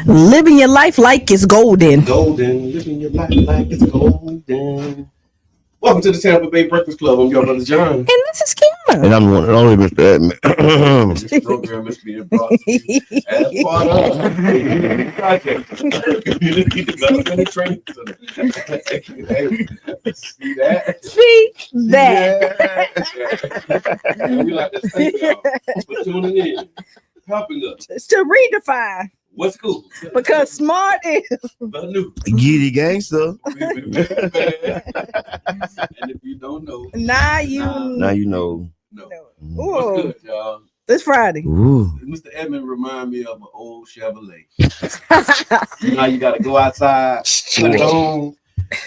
Living your life like it's golden. Golden, living your life like it's golden. Welcome to the Tampa Bay Breakfast Club. I'm your brother John. And this is Qiana. And I'm the only Mr. Edmond. This program is being brought to you as part of the project. Community Development Training Center. See that? See that. Yeah. We like to thank y'all for tuning in, helping us. It's to redefine. What's cool? Because smart is the new. Giddy gangster. And if you don't know, now you know. know. What's Ooh, good, y'all? it's Friday. Ooh. Mr. Edmond remind me of an old Chevrolet. You know, you got to go outside, put it on,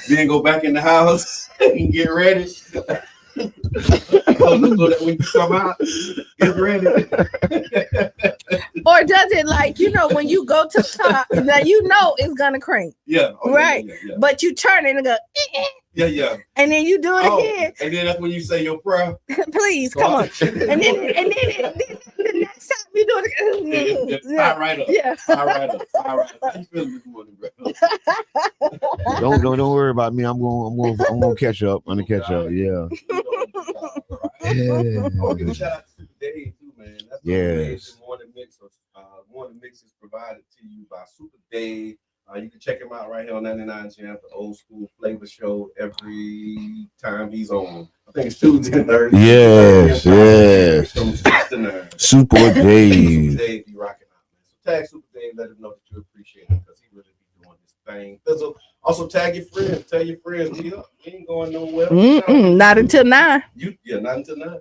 then go back in the house and get ready. So that when you come out, get ready. Or does it like, when you go to the top, that it's gonna crank. Yeah. Okay, right. Yeah. But you turn it and go, Yeah. and then you do it again. And then that's when you say your prayer. Please, come on. And then the next time you do it, Fire right up. Yeah. Fire right up. How you feeling this morning, bro? Don't worry about me. I'm gonna catch up. I'm gonna catch up. Yeah. I want to give a shout out to Dave too, man. That's the morning mix. Morning mix is provided to you by Super Dave. You can check him out right here on 99 Jam, the old school flavor show every time he's on. I think it's Tuesday and Thursday. Yes. From 6 to 9. Super Dave. Super Dave be rocking out, man. So tag Super Dave, let him know that you appreciate him because he really be doing this thing. Also tag your friends. Tell your friends we ain't going nowhere. Not until 9. Not until 9.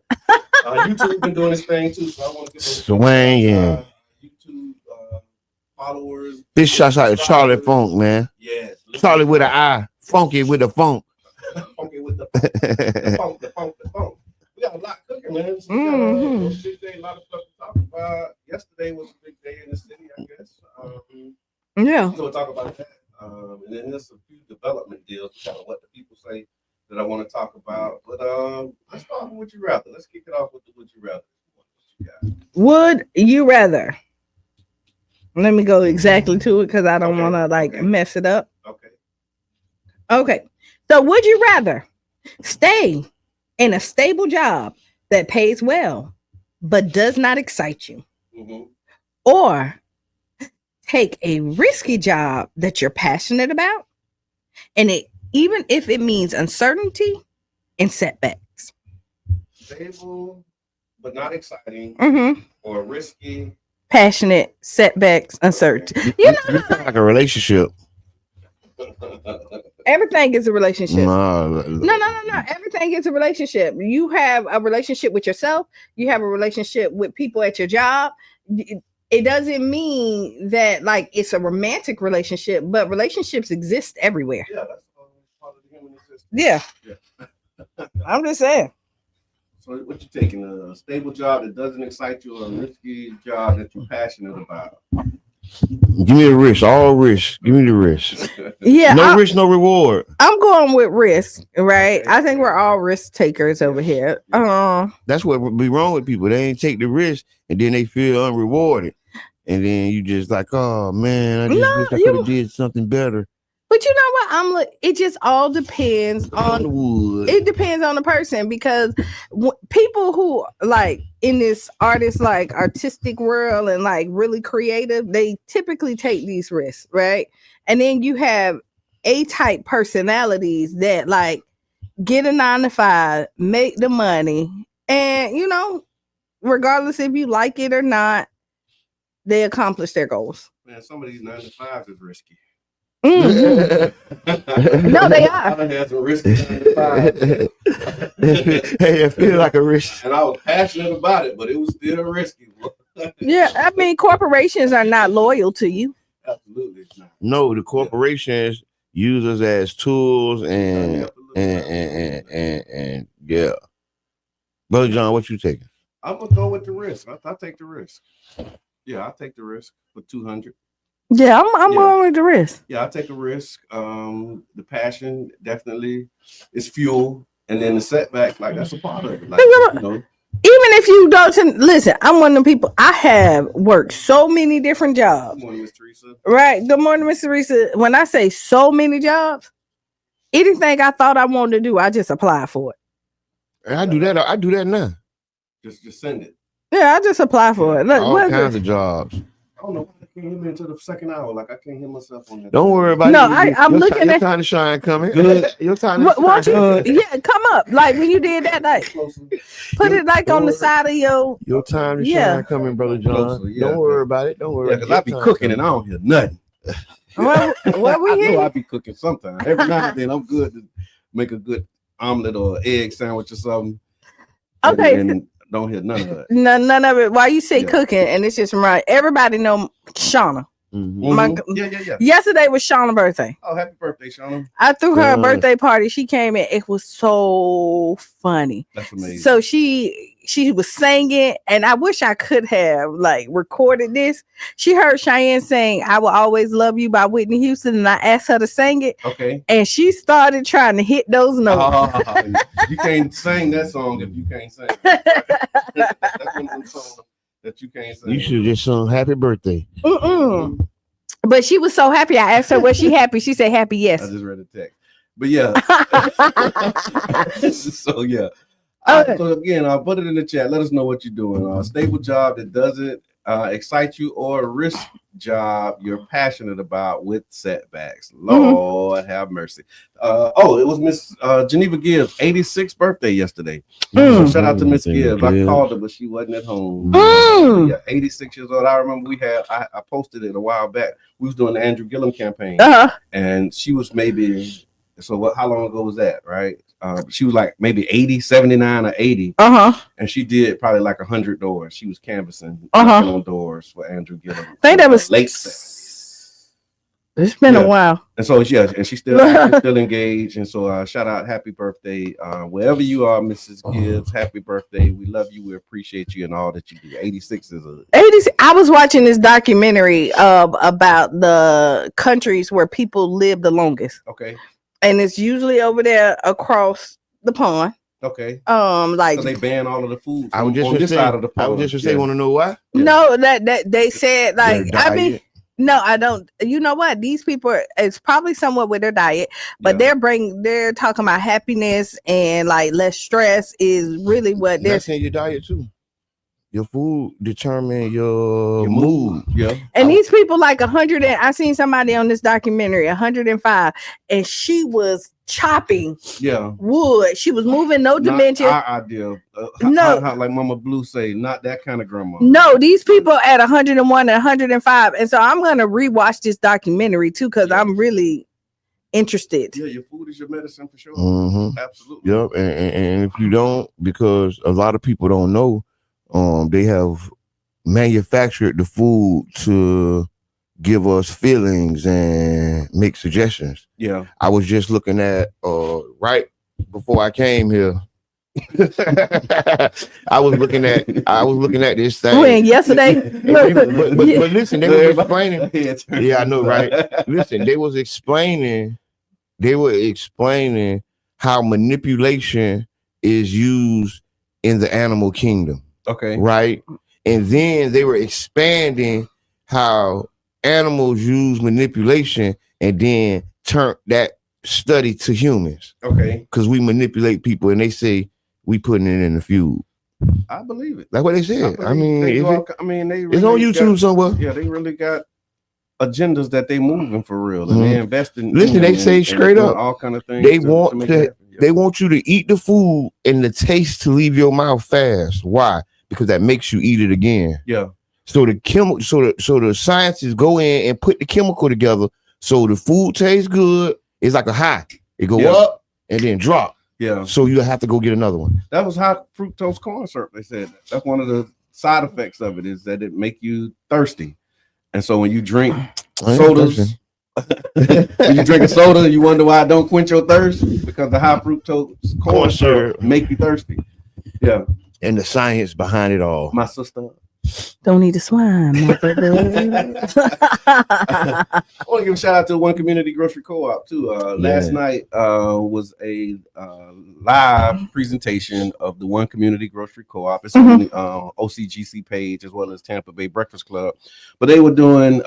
YouTube been doing this thing too, so I want to give swinging YouTube followers. Big shouts out to Charlie Funk, man. Yes. Charlie with an I, funky with the funk. Funky with the funk. The funk. We got a lot cooking, man. So we got a big day, a lot of stuff to talk about. Yesterday was a big day in the city, I guess. Yeah. We're gonna talk about that. And then there's a few development deals, kind of what the people say that I want to talk about. But let's start with Would You Rather. Let's kick it off with the Would You Rather. What you got? Would you rather? Let me go exactly to it because I don't want to mess it up. Okay. So would you rather stay in a stable job that pays well but does not excite you, or take a risky job that you're passionate about, and even if it means uncertainty and setbacks? Stable but not exciting, or risky, passionate, setbacks, uncertainty. You know, like a relationship. Everything is a relationship. No. Everything is a relationship. You have a relationship with yourself. You have a relationship with people at your job. It doesn't mean that it's a romantic relationship, but relationships exist everywhere. Yeah, that's part of the human existence. Yeah. I'm just saying. So what you taking? A stable job that doesn't excite you, or a risky job that you're passionate about? Give me the risk. All risk. Give me the risk. Yeah. No risk, no reward. I'm going with risk, right? I think we're all risk takers over here. That's what would be wrong with people. They ain't take the risk, and then they feel unrewarded, and then you just like, oh man, I just wish I could have did something better. But you know what? It just all depends on. It depends on the person, because people who in this artistic world and really creative, they typically take these risks, right? And then you have A-type personalities that get a 9-to-5, make the money, and regardless if you like it or not, they accomplish their goals. Man, some of these 9-to-5s is risky. No, they are. I had some risky 9-to-5. Hey, it feels like a risk. And I was passionate about it, but it was still risky. Yeah, I mean, corporations are not loyal to you. Absolutely not. No, the corporations use us as tools and yeah. Brother John, what you taking? I'm gonna go with the risk. I take the risk. Yeah, I'll take the risk for 200. Yeah, I'm going with the risk. Yeah, I'll take a risk. The passion definitely is fuel, and then the setback, that's a part of it. if you don't listen, I'm one of them people. I have worked so many different jobs. Good morning, Miss Teresa. Right. Good morning, Miss Teresa. When I say so many jobs, anything I thought I wanted to do, I just applied for it. I do that now. Just send it. Yeah, I just apply for it. Look, all kinds of jobs. I don't know why I can't hear me until the second hour. Like I can't hear myself on that. Don't worry about it. No, I'm looking at your time to shine coming. Good. Your time to won't shine. you? Yeah, come up. Like when you did that, like put it like on the side of your time to shine coming, brother John. Closer, yeah, don't worry about it. Don't worry. Yeah, because I be cooking and I don't hear nothing. what we I hear? know I be cooking sometimes. Every now and then I'm good to make a good omelet or egg sandwich or something. Okay. And don't hear none of that. None of it. Why you say cooking and it's just right. Everybody know Qiana. Mm-hmm. Yeah. Yesterday was Shauna's birthday. Oh, happy birthday, Qiana. I threw her a birthday party. She came in. It was so funny. That's amazing. So she was singing, and I wish I could have like recorded this. She heard Cheyenne sing "I Will Always Love You" by Whitney Houston, and I asked her to sing it. Okay. And she started trying to hit those notes. You can't sing that song if you can't sing. That's one of them songs that you can't sing. You should have just sung "Happy Birthday." But she was so happy. I asked her, was she happy? She said, happy, yes. I just read the text. But yeah. So yeah. Okay. So again, I'll put it in the chat. Let us know what you're doing. A stable job that doesn't excite you, or a risk job you're passionate about with setbacks. Lord have mercy. It was Miss Geneva Gibbs' 86th birthday yesterday. So shout out to Miss Gibbs. I called her, but she wasn't at home. Yeah, 86 years old. I remember I posted it a while back. We was doing the Andrew Gillum campaign, and she was maybe. So how long ago was that? Right. She was like maybe 80, 79 or 80. And she did probably like 100 doors. She was canvassing on doors for Andrew Gillum. I think that was late. It's been a while. And so and she's still engaged. And so shout out, happy birthday. Wherever you are, Mrs. Gibbs, happy birthday. We love you. We appreciate you and all that you do. 86 is 86. I was watching this documentary about the countries where people live the longest. Okay. And it's usually over there across the pond. Okay. Like so they ban all of the food I was just on this side of the pond. I was just gonna say, want to know why? No, that they said like I mean, no, I don't. You know what? These people it's probably somewhat with their diet, but they're talking about happiness and like less stress is really what they're saying. Your diet too. Your food determine your mood. Yeah. And these people like 100 and I seen somebody on this documentary 105 and she was chopping wood. She was moving no dementia. Our idea. How, like Mama Blue say, not that kind of grandma. No, these people at 101 and 105. And so I'm gonna rewatch this documentary too because I'm really interested. Yeah, your food is your medicine for sure. Absolutely. Yep. And if you don't, because a lot of people don't know. They have manufactured the food to give us feelings and make suggestions. Yeah. I was just looking at right before I came here. I was looking at this thing. When yesterday. but listen, they were explaining. Yeah, I know, right? Listen, they were explaining how manipulation is used in the animal kingdom. Okay. Right. And then they were expanding how animals use manipulation and then turn that study to humans. Okay. Because we manipulate people and they say we putting it in the food. I believe it. That's what they said. I mean, they really it's on YouTube somewhere. Yeah, they really got agendas that they moving for real. And they invest in. Listen, they say straight up all kind of things. They want you to eat the food and the taste to leave your mouth fast. Why? Because that makes you eat it again. Yeah. So the scientists go in and put the chemical together so the food tastes good. It's like a high. It go up and then drop. Yeah. So you have to go get another one. That was high fructose corn syrup. They said that's one of the side effects of it is that it make you thirsty. And so when you drink sodas, when you drink a soda, you wonder why it don't quench your thirst because the high fructose corn syrup make you thirsty. Yeah. And the science behind it all. My sister, Don't need to swine, my brother. I want to give a shout out to One Community Grocery Co-op too. Last night was a live presentation of the One Community Grocery Co-op. It's on the OCGC page as well as Tampa Bay Breakfast Club. But they were doing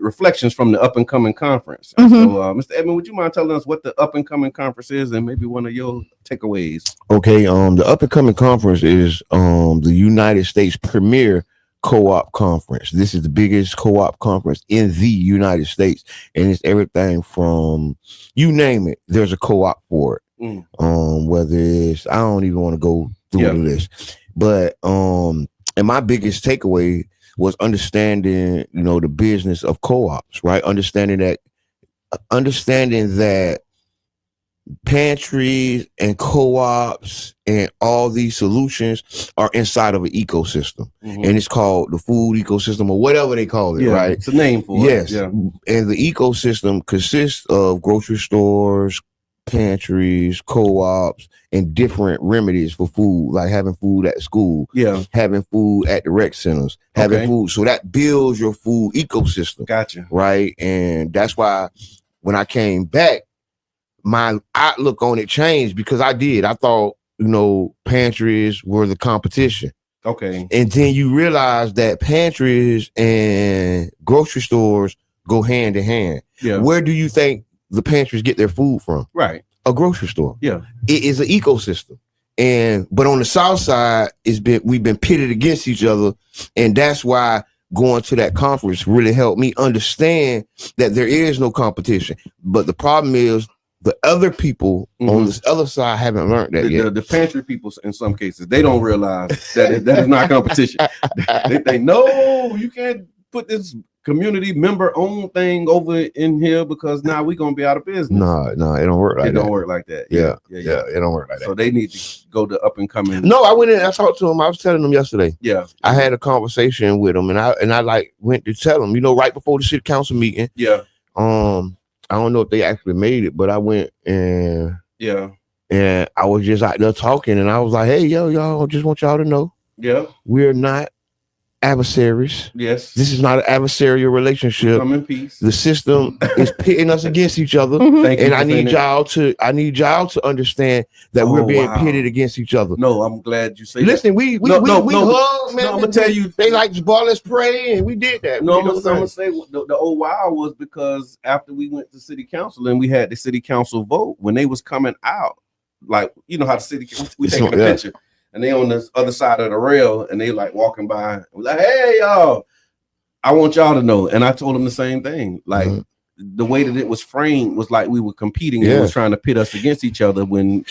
reflections from the up and coming conference. So, Mr. Edmond, would you mind telling us what the up and coming conference is and maybe one of your takeaways? Okay, the up and coming conference is the United States premier co-op conference. This is the biggest co-op conference in the United States, and it's everything from you name it. There's a co-op for it. Whether it's I don't even want to go through the list, but and my biggest takeaway was understanding, the business of co-ops, right? Understanding that pantries and co-ops and all these solutions are inside of an ecosystem, and it's called the food ecosystem or whatever they call it, right? It's a name for it. Yes. And the ecosystem consists of grocery stores, pantries, co-ops, and different remedies for food, like having food at school, having food at the rec centers, having food. So that builds your food ecosystem. Gotcha. Right. And that's why when I came back, my outlook on it changed, because I thought, pantries were the competition. Okay. And then you realize that pantries and grocery stores go hand in hand. Yeah. Where do you think the pantries get their food from? Right. A grocery store. Yeah. It is an ecosystem. But on the South side, we've been pitted against each other. And that's why going to that conference really helped me understand that there is no competition. But the problem is, the other people on this other side haven't learned that yet. The pantry people, in some cases, they don't realize that is not competition. They think, no, you can't put this community member owned thing over in here because now we're gonna be out of business. No, it don't work like that. It don't work like that. Yeah, it don't work like that. So they need to go to up and coming. No, I went in. I talked to him. I was telling them yesterday. Yeah, I had a conversation with him, and I like went to tell him, right before the city council meeting. Yeah. I don't know if they actually made it, but I went and I was just out there talking, and I was like, "Hey, y'all, just want y'all to know, we're not adversaries. Yes, this is not an adversarial relationship. Come in peace. The system is pitting us against each other, and I need y'all to understand that we're being pitted against each other. No, I'm glad you say. Listen, that. we hug, man. I'm gonna tell you, they like ball, let's pray, and we did that. No, I'm gonna say the old wow was because after we went to city council and we had the city council vote, when they was coming out, like how the city we taking a picture. And they on the other side of the rail, and they like walking by, like, "Hey, y'all, I want y'all to know." And I told them the same thing. Like the way that it was framed was like we were competing and was trying to pit us against each other when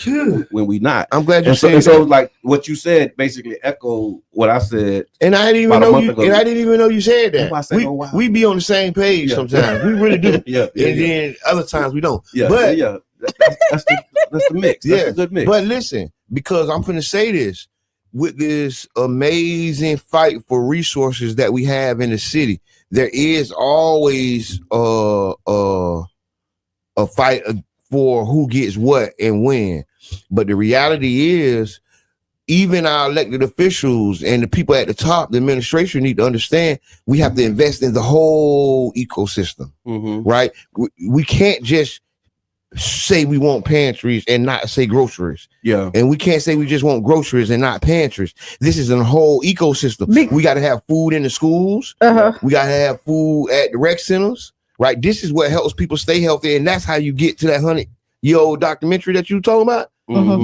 we not. I'm glad you said that. So like what you said basically echoed what I said. And I didn't even know you said that. We be on the same page sometimes. We really do. And then other times we don't. But that's the mix. That's a good mix. But listen, because I'm going to say this, with this amazing fight for resources that we have in the city, there is always a fight for who gets what and when. But the reality is, even our elected officials and the people at the top, the administration, need to understand we have to invest in the whole ecosystem, right? We can't just say we want pantries and not say groceries. And we can't say we just want groceries and not pantries. This is a whole ecosystem. We got to have food in the schools. We got to have food at the rec centers, right? This is what helps people stay healthy, and that's how you get to that 100-year-old documentary that you talking about.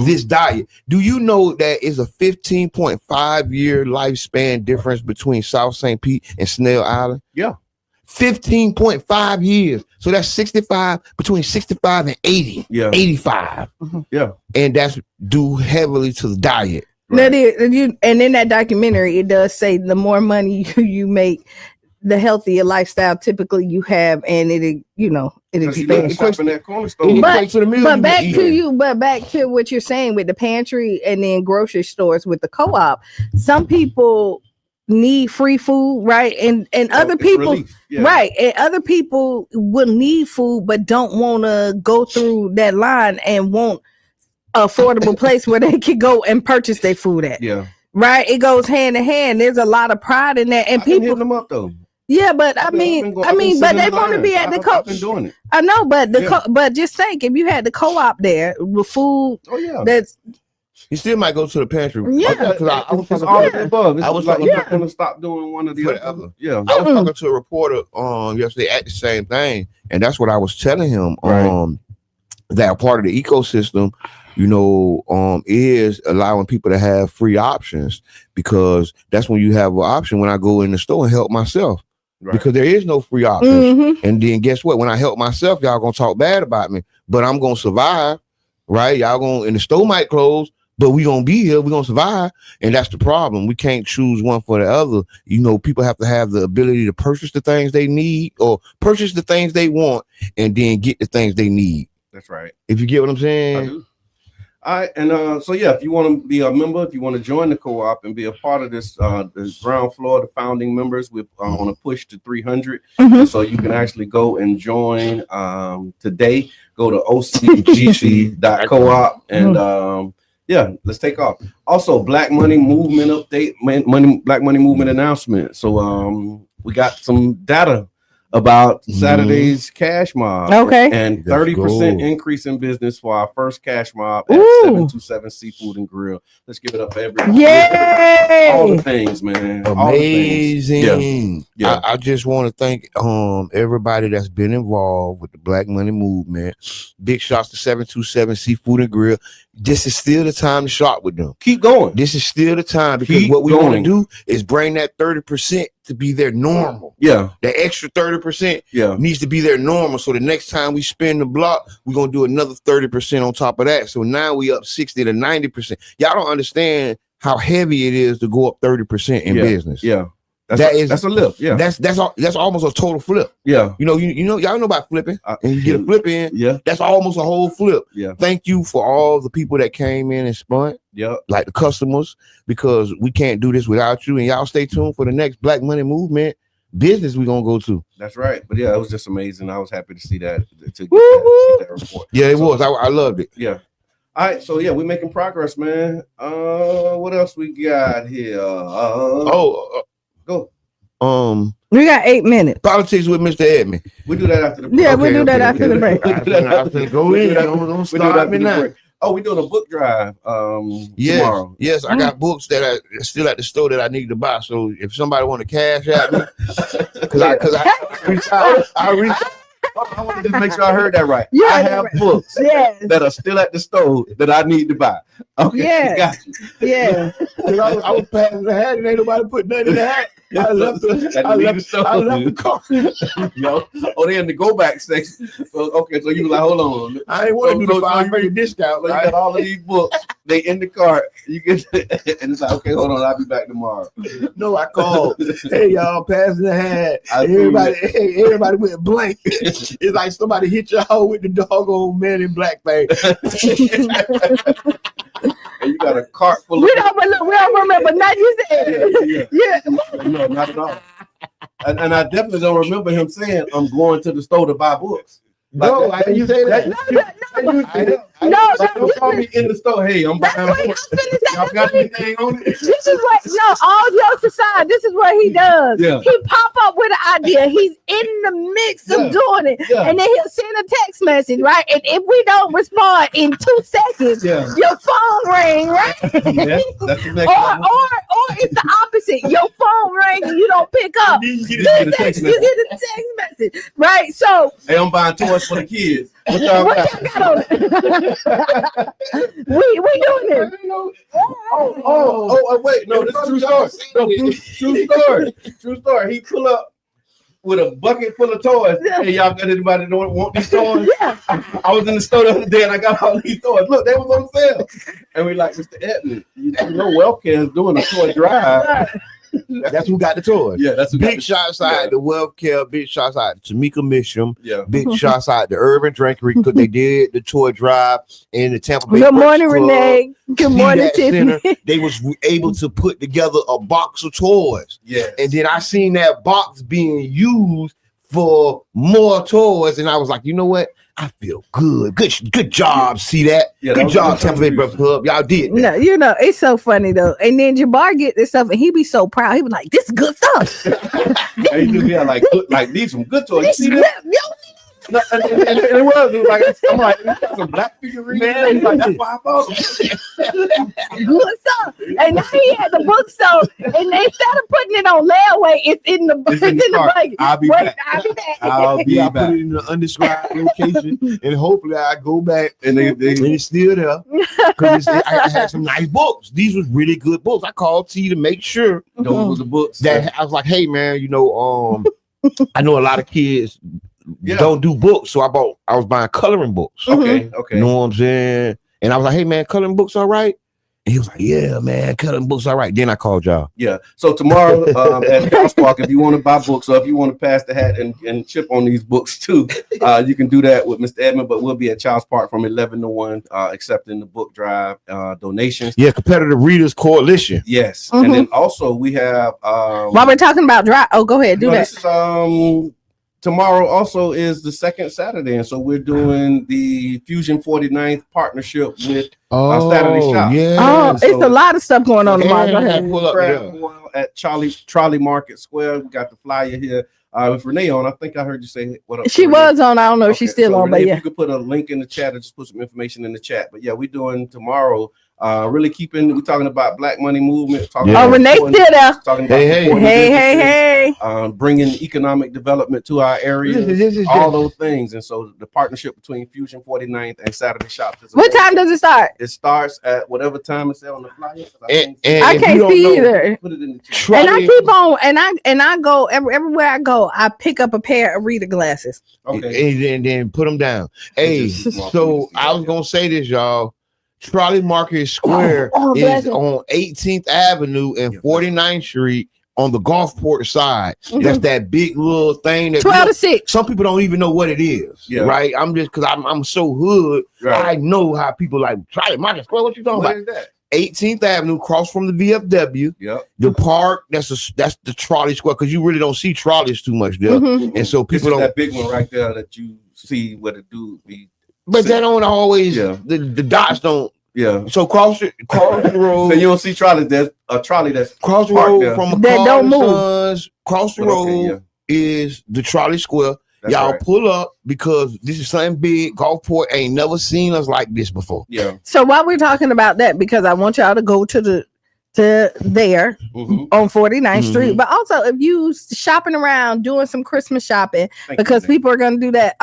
This diet. Do you know that is a 15.5 year lifespan difference between South St. Pete and Snell Island? 15.5 years. So that's 65, between 65 and 80. 85. And that's due heavily to the diet. That is, and in that documentary, it does say the more money you make, the healthier lifestyle typically you have, and it expands. But back to what you're saying with the pantry and then grocery stores with the co-op. Some people need free food, right? And other people, right? And other people will need food but don't want to go through that line and want an affordable place where they can go and purchase their food at. right? It goes hand in hand. There's a lot of pride in that, and people hitting them up though. Yeah, but but they want to be at the co-op. I've been doing it. I know, but but just think, if you had the co-op there with food, that's you still might go to the pantry. Yeah, because I was talking you're gonna stop doing one of the other. Yeah, I was talking to a reporter yesterday at the same thing, and that's what I was telling him. That part of the ecosystem, is allowing people to have free options, because that's when you have an option. When I go in the store and help myself. Right. Because there is no free options. And then guess what? When I help myself, y'all gonna talk bad about me, but I'm gonna survive, right? Y'all gonna, and the store might close, but we gonna be here, we gonna survive. And that's the problem. We can't choose one for the other. People have to have the ability to purchase the things they need or purchase the things they want and then get the things they need. That's right. If you get what I'm saying. I do. All right, and if you want to be a member, if you want to join the co-op and be a part of this ground floor, the founding members, we're on a push to 300. So you can actually go and join today. Go to ocgc.coop and let's take off. Also, Black Money Movement update, Black Money Movement announcement. So we got some data about Saturday's cash mob. Okay. And 30% increase in business for our first cash mob at 727 Seafood and Grill. Let's give it up for everybody. Yay! All the things, man. Amazing. Yeah. I just want to thank everybody that's been involved with the Black Money Movement. Big shots to 727 Seafood and Grill. This is still the time to shop with them. Keep going. This is still the time, because what we want to do is bring that 30% to be their normal. Yeah. The extra 30% needs to be their normal. So the next time we spin the block, we're going to do another 30% on top of that. So now we up 60 to 90%. Y'all don't understand how heavy it is to go up 30% in business. Yeah. That's a lift. Yeah. That's almost a total flip. Yeah. Y'all know about flipping, and you get a flip in. Yeah. That's almost a whole flip. Yeah. Thank you for all the people that came in and spun. Yeah. Like the customers, because we can't do this without you. And y'all stay tuned for the next Black Money Movement business we're gonna go to. That's right. But it was just amazing. I was happy to see that, to get that report. Yeah, it was. I loved it. Yeah. All right, so we're making progress, man. What else we got here? Go. We got 8 minutes. Politics with Mr. Edmond. We do that after the break. Yeah, we do that after the break. Go in. Don't start me now. Oh, we're doing a book drive tomorrow. Yes, I got books that are still at the store that I need to buy. So if somebody want to cash out me, because I want to just make sure I heard that right. Yeah, I have books that are still at the store that I need to buy. Okay, got you. Yeah. I was passing the hat and ain't nobody put nothing in the hat. I left the car. They in the go back section. So you like, hold on. I ain't want to do the 5% discount. So you got all of these books. They in the cart. You get and it's like, okay, hold on, I'll be back tomorrow. No, I called. Hey, y'all, passing the hat. Everybody went blank. It's like somebody hit y'all with the doggone Man in Black thing. And you got a cart full of. We don't remember nothing you said. Yeah. No, not at all. And I definitely don't remember him saying, "I'm going to the store to buy books." Like you say that. No, don't call me in the store. Hey, I'm buying books. Y'all got anything on it? This is what. No, all jokes aside, this is what he does. Yeah. He pop up with an idea. He's in the mix of doing it, and then he'll send a text message, right? And if we don't respond in 2 seconds, your phone ring, right? That's the next or it's the opposite. Your phone ring and you don't pick up. You get a text message, right? So, hey, I'm buying toys for the kids. What y'all got on it? we doing this. Oh, wait, no, this is true story. True story. He pull up with a bucket full of toys. Hey, y'all got anybody that want these toys? Yeah. I was in the store the other day and I got all these toys. Look, they was on sale. And we like, Mr. Edmond, WellCare is doing a toy drive. That's who got the toys. Yeah, that's big shots out the WellCare, big shots out to Tamika Misham, big Mm-hmm. shots out the Urban Drinkery, because they did the toy drive in the Tampa Bay. Good morning, Renee. Good morning, Tiffany. They was able to put together a box of toys. Yeah, and then I seen that box being used for more toys, and I was like, you know what? I feel good. Good job. See that? Yeah, Good job, Tampa Bay Breakfast Club. Y'all did that. No, you know, it's so funny though. And then Jabbar get this stuff and he be so proud. He be like, this is good stuff. And you be like these some good toys. This You see good, that? No, and it was like I'm like some black figurines. Man, like, that's why I bought them. good stuff. And now he had the book, so and they started putting it on layaway. It's in the buggy. I'll be Wait, back. I'll be back. I'll be I back. put it in an undescribed location, and hopefully I go back And and it's still there. Because I had some nice books. These was really good books. I called T to make sure Those were the books. that I was like, hey man, you know, I know a lot of kids don't do books, so I was buying coloring books. Okay. You know what I'm saying? And I was like, hey man, coloring books all right? And he was like, yeah, man, coloring books all right. Then I called y'all. Yeah. So tomorrow at House Park, if you want to buy books or if you want to pass the hat and chip on these books too, you can do that with Mr. Edmond. But we'll be at Child's Park from 11 to 1, accepting the book drive donations. Yeah, Competitive Readers Coalition. Yes. And then also we have While we're talking about drive, go ahead, do that. This is, tomorrow also is the second Saturday, and so we're doing the Fusion 49th partnership with Saturday Shop. Yeah. It's a lot of stuff going on tomorrow. Go ahead. Pull up Crab there. Boil at Trolley Market Square. We got the flyer here. With Renee on, I think I heard you say what up. She Renee? was on. I don't know if she's still so on, Renee, but yeah. if you could put a link in the chat or just put some information in the chat. But yeah, we're doing tomorrow. Really we're talking about Black Money Movement. Oh, Renee's still there. Talking about Hey. bringing economic development to our area, all those things. And so the partnership between Fusion 49th and Saturday Shops. What time does it start? It starts at whatever time it's on the flyer. I can't see either. Put it in the chat. And I keep on, and I go everywhere I go. I pick up a pair of reader glasses. Okay. And then put them down. Hey, so I was gonna say this, y'all. Trolley Market Square is on 18th Avenue and 49th Street on the Gulfport side. That's that big little thing that 12 to 6. Some people don't even know what it is. Yeah. Right. I'm just because I'm so hood. Right. I know how people like Trolley Market Square. What you talking What about? is that? 18th Avenue, cross from the VFW. Yep. The park, that's the trolley square, because you really don't see trolleys too much there. And so people don't. That big one right there that you see what it do be. But they don't always. The dots don't. Yeah. So cross the road. So you don't see trolleys. There's a trolley that's cross the parked road there. from a That car don't move. Sons, cross the road is the trolley square. That's Y'all right. pull up because this is something big. Gulfport ain't never seen us like this before. Yeah. So while we're talking about that, because I want y'all to go to there on 49th Street, but also if you shopping around doing some Christmas shopping, because people are going to do that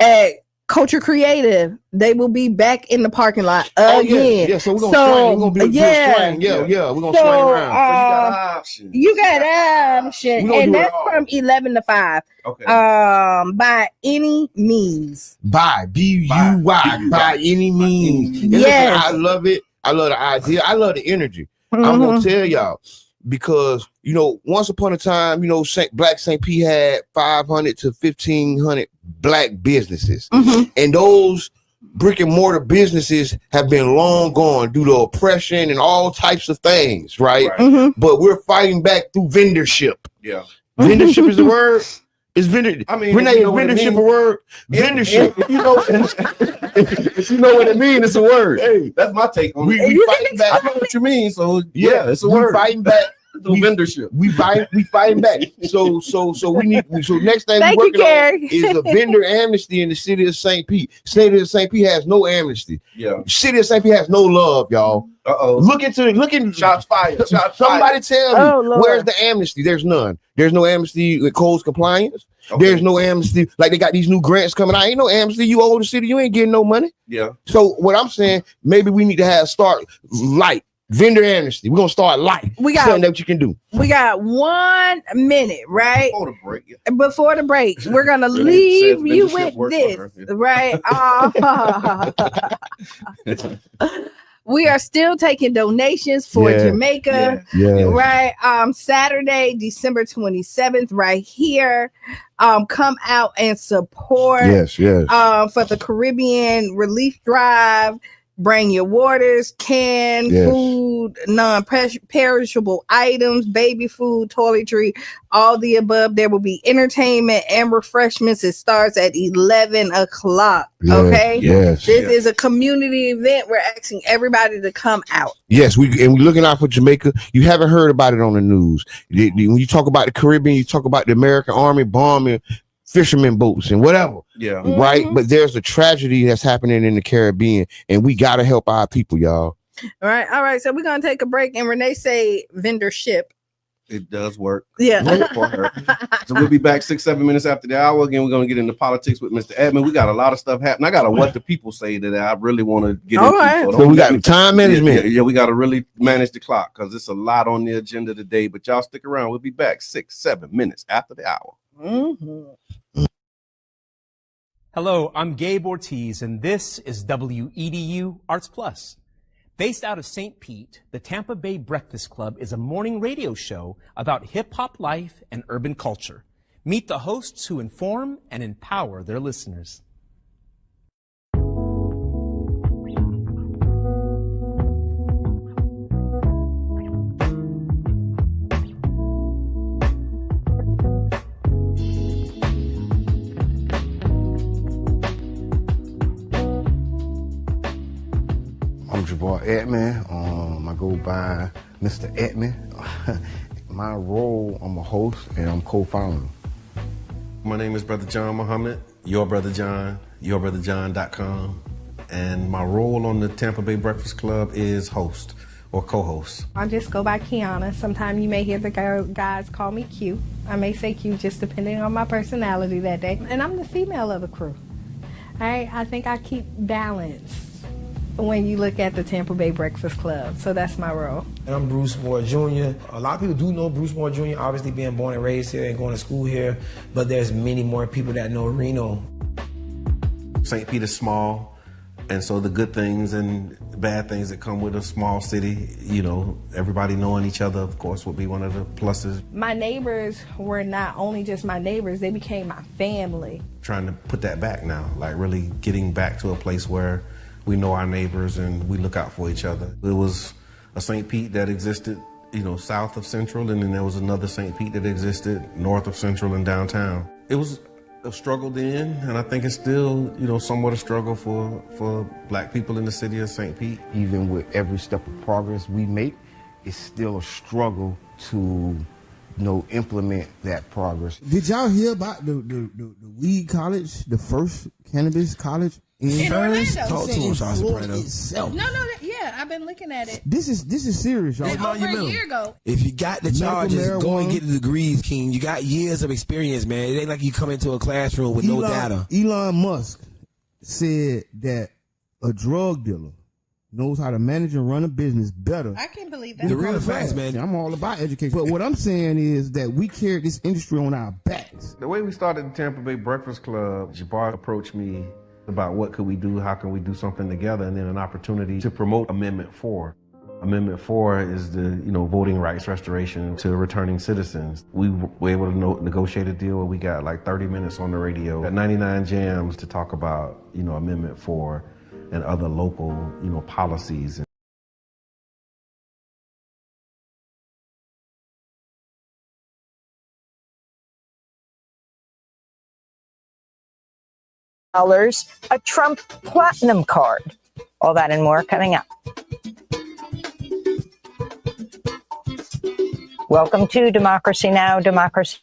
at Culture Creative, they will be back in the parking lot again. Yeah, so we're gonna swing. Yeah, we're gonna swing around. You got option, and that's from 11 to 5. Okay. By any means. By B-U-Y, by any means. Yes. I love it. I love the idea. I love the energy. I'm gonna tell y'all, because once upon a time, Black St. P had 500 to 1,500 Black businesses, and those brick and mortar businesses have been long gone due to oppression and all types of things, right? But we're fighting back through vendorship. Yeah, vendorship is the word. Is vendor? I mean, Renee, is vendorship a word? Vendorship. If you know what it means, it's a word. Hey, that's my take on it. We fighting back. I know what you mean. So yeah, it's a word. Fighting back. Vendorship. We fighting back. So we need. So next thing we working on is a vendor amnesty in the city of St. Pete. City of St. Pete has no amnesty. Yeah. City of St. Pete has no love, y'all. Look into shots fired. Somebody tell me Lord. where's the amnesty? There's none. There's no amnesty with codes compliance. There's no amnesty. Like they got these new grants coming out. Ain't no amnesty. You owe the city. You ain't getting no money. Yeah. So what I'm saying, maybe we need to start light. Vendor amnesty. We're gonna start light. We got something that you can do. We got 1 minute, right? Before the break, we're gonna leave you with this, right? We are still taking donations for Jamaica, right? Saturday, December 27th, right here. Come out and support. Yes. For the Caribbean Relief Drive. Bring your waters, canned food, non-perishable items, baby food, toiletry, all the above. There will be entertainment and refreshments. It starts at 11 o'clock. Okay? Yes. This is a community event. We're asking everybody to come out. Yes, we're looking out for Jamaica. You haven't heard about it on the news. When you talk about the Caribbean, you talk about the American Army bombing fishermen boats and whatever. Yeah. Right. But there's a tragedy that's happening in the Caribbean, and we got to help our people, y'all. All right. So we're going to take a break, and Renee say vendorship. It does work. Yeah. For her. So we'll be back 6-7 minutes after the hour. Again, we're going to get into politics with Mr. Edmond. We got a lot of stuff happening. I got a what the people say that I really want to get into. Right. So we got time management. Yeah, we got to really manage the clock because it's a lot on the agenda today. But y'all stick around. We'll be back 6-7 minutes after the hour. Hello, I'm Gabe Ortiz, and this is WEDU Arts Plus. Based out of St. Pete, the Tampa Bay Breakfast Club is a morning radio show about hip-hop life and urban culture. Meet the hosts who inform and empower their listeners. I'm your boy Edmond. I go by Mr. Edmond. My role, I'm a host and I'm co-founder. My name is Brother John Muhammad, your brother John, yourbrotherjohn.com. And my role on the Tampa Bay Breakfast Club is host or co-host. I just go by Qiana. Sometimes you may hear the guys call me Q. I may say Q just depending on my personality that day. And I'm the female of the crew. I think I keep balance when you look at the Tampa Bay Breakfast Club. So that's my role. And I'm Bruce Moore Jr. A lot of people do know Bruce Moore Jr., obviously being born and raised here and going to school here, but there's many more people that know Reno. St. Pete is small, and so the good things and bad things that come with a small city, you know, everybody knowing each other, of course, would be one of the pluses. My neighbors were not only just my neighbors, they became my family. Trying to put that back now, like really getting back to a place where we know our neighbors and we look out for each other. There was a St. Pete that existed, you know, south of Central, and then there was another St. Pete that existed north of Central and downtown. It was a struggle then, and I think it's still, you know, somewhat a struggle for Black people in the city of St. Pete. Even with every step of progress we make, it's still a struggle to, implement that progress. Did y'all hear about the weed college, the first cannabis college? In Orlando. Talk to us, No, yeah, I've been looking at it. This is serious, y'all. Over a year ago. If you got the charges, marijuana. go and get the degrees, King. You got years of experience, man. It ain't like you come into a classroom with no data. Elon Musk said that a drug dealer knows how to manage and run a business better. I can't believe that. The real facts, man. I'm all about education. But what I'm saying is that we carry this industry on our backs. The way we started the Tampa Bay Breakfast Club, Jabbar approached me about what could we do, how can we do something together, and then an opportunity to promote Amendment 4. Amendment 4 is the, voting rights restoration to returning citizens. We were able to negotiate a deal where we got like 30 minutes on the radio at 99 Jams to talk about, Amendment 4 and other local, policies. A Trump Platinum card. All that and more coming up. Welcome to Democracy Now! Democracy.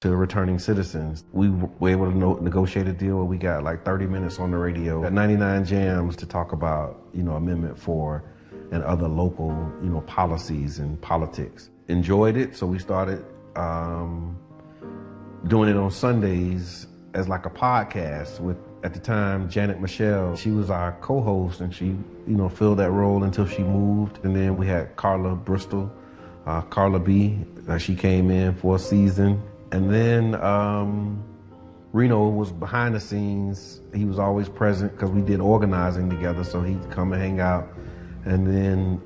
To returning citizens. We were able to negotiate a deal where we got like 30 minutes on the radio at 99 Jams to talk about, Amendment 4 and other local, policies and politics. Enjoyed it, so we started doing it on Sundays as like a podcast with, at the time, Janet Michelle. She was our co-host, and she, filled that role until she moved. And then we had Carla Bristol, Carla B. She came in for a season. And then Reno was behind the scenes. He was always present because we did organizing together, so he'd come and hang out. And then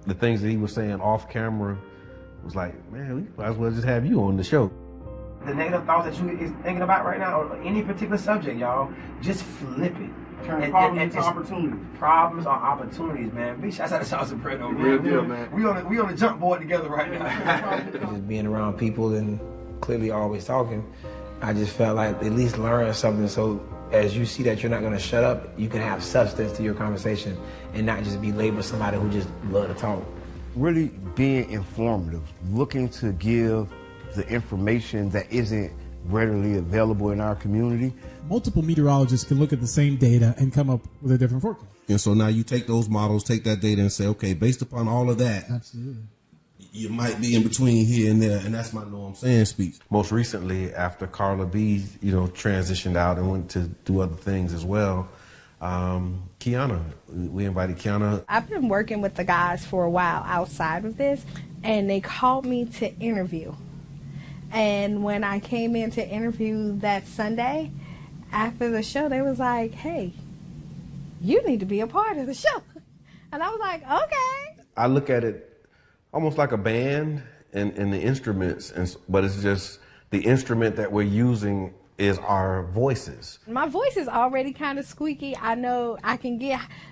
the things that he was saying off camera was like, man, we might as well just have you on the show. The negative thoughts that you is thinking about right now, or any particular subject, y'all, just flip it. Turn problems into opportunities. Problems are opportunities, man. Big shouts out to Sauce and Predo, man. Real deal, man. We on the jump board together right now. Just being around people and clearly always talking, I just felt like at least learn something. So as you see that you're not going to shut up, you can have substance to your conversation and not just be labeled somebody who just love to talk. Really being informative, looking to give the information that isn't readily available in our community. Multiple meteorologists can look at the same data and come up with a different forecast. And so now you take those models, take that data and say, okay, based upon all of that, absolutely, you might be in between here and there, and that's my know I'm saying speech. Most recently, after Carla B, transitioned out and went to do other things as well, Qiana, we invited Qiana. I've been working with the guys for a while outside of this, and they called me to interview. And when I came in to interview that Sunday, after the show, they was like, hey, you need to be a part of the show. And I was like, okay. I look at it almost like a band and the instruments, but it's just the instrument that we're using is our voices. My voice is already kind of squeaky. I know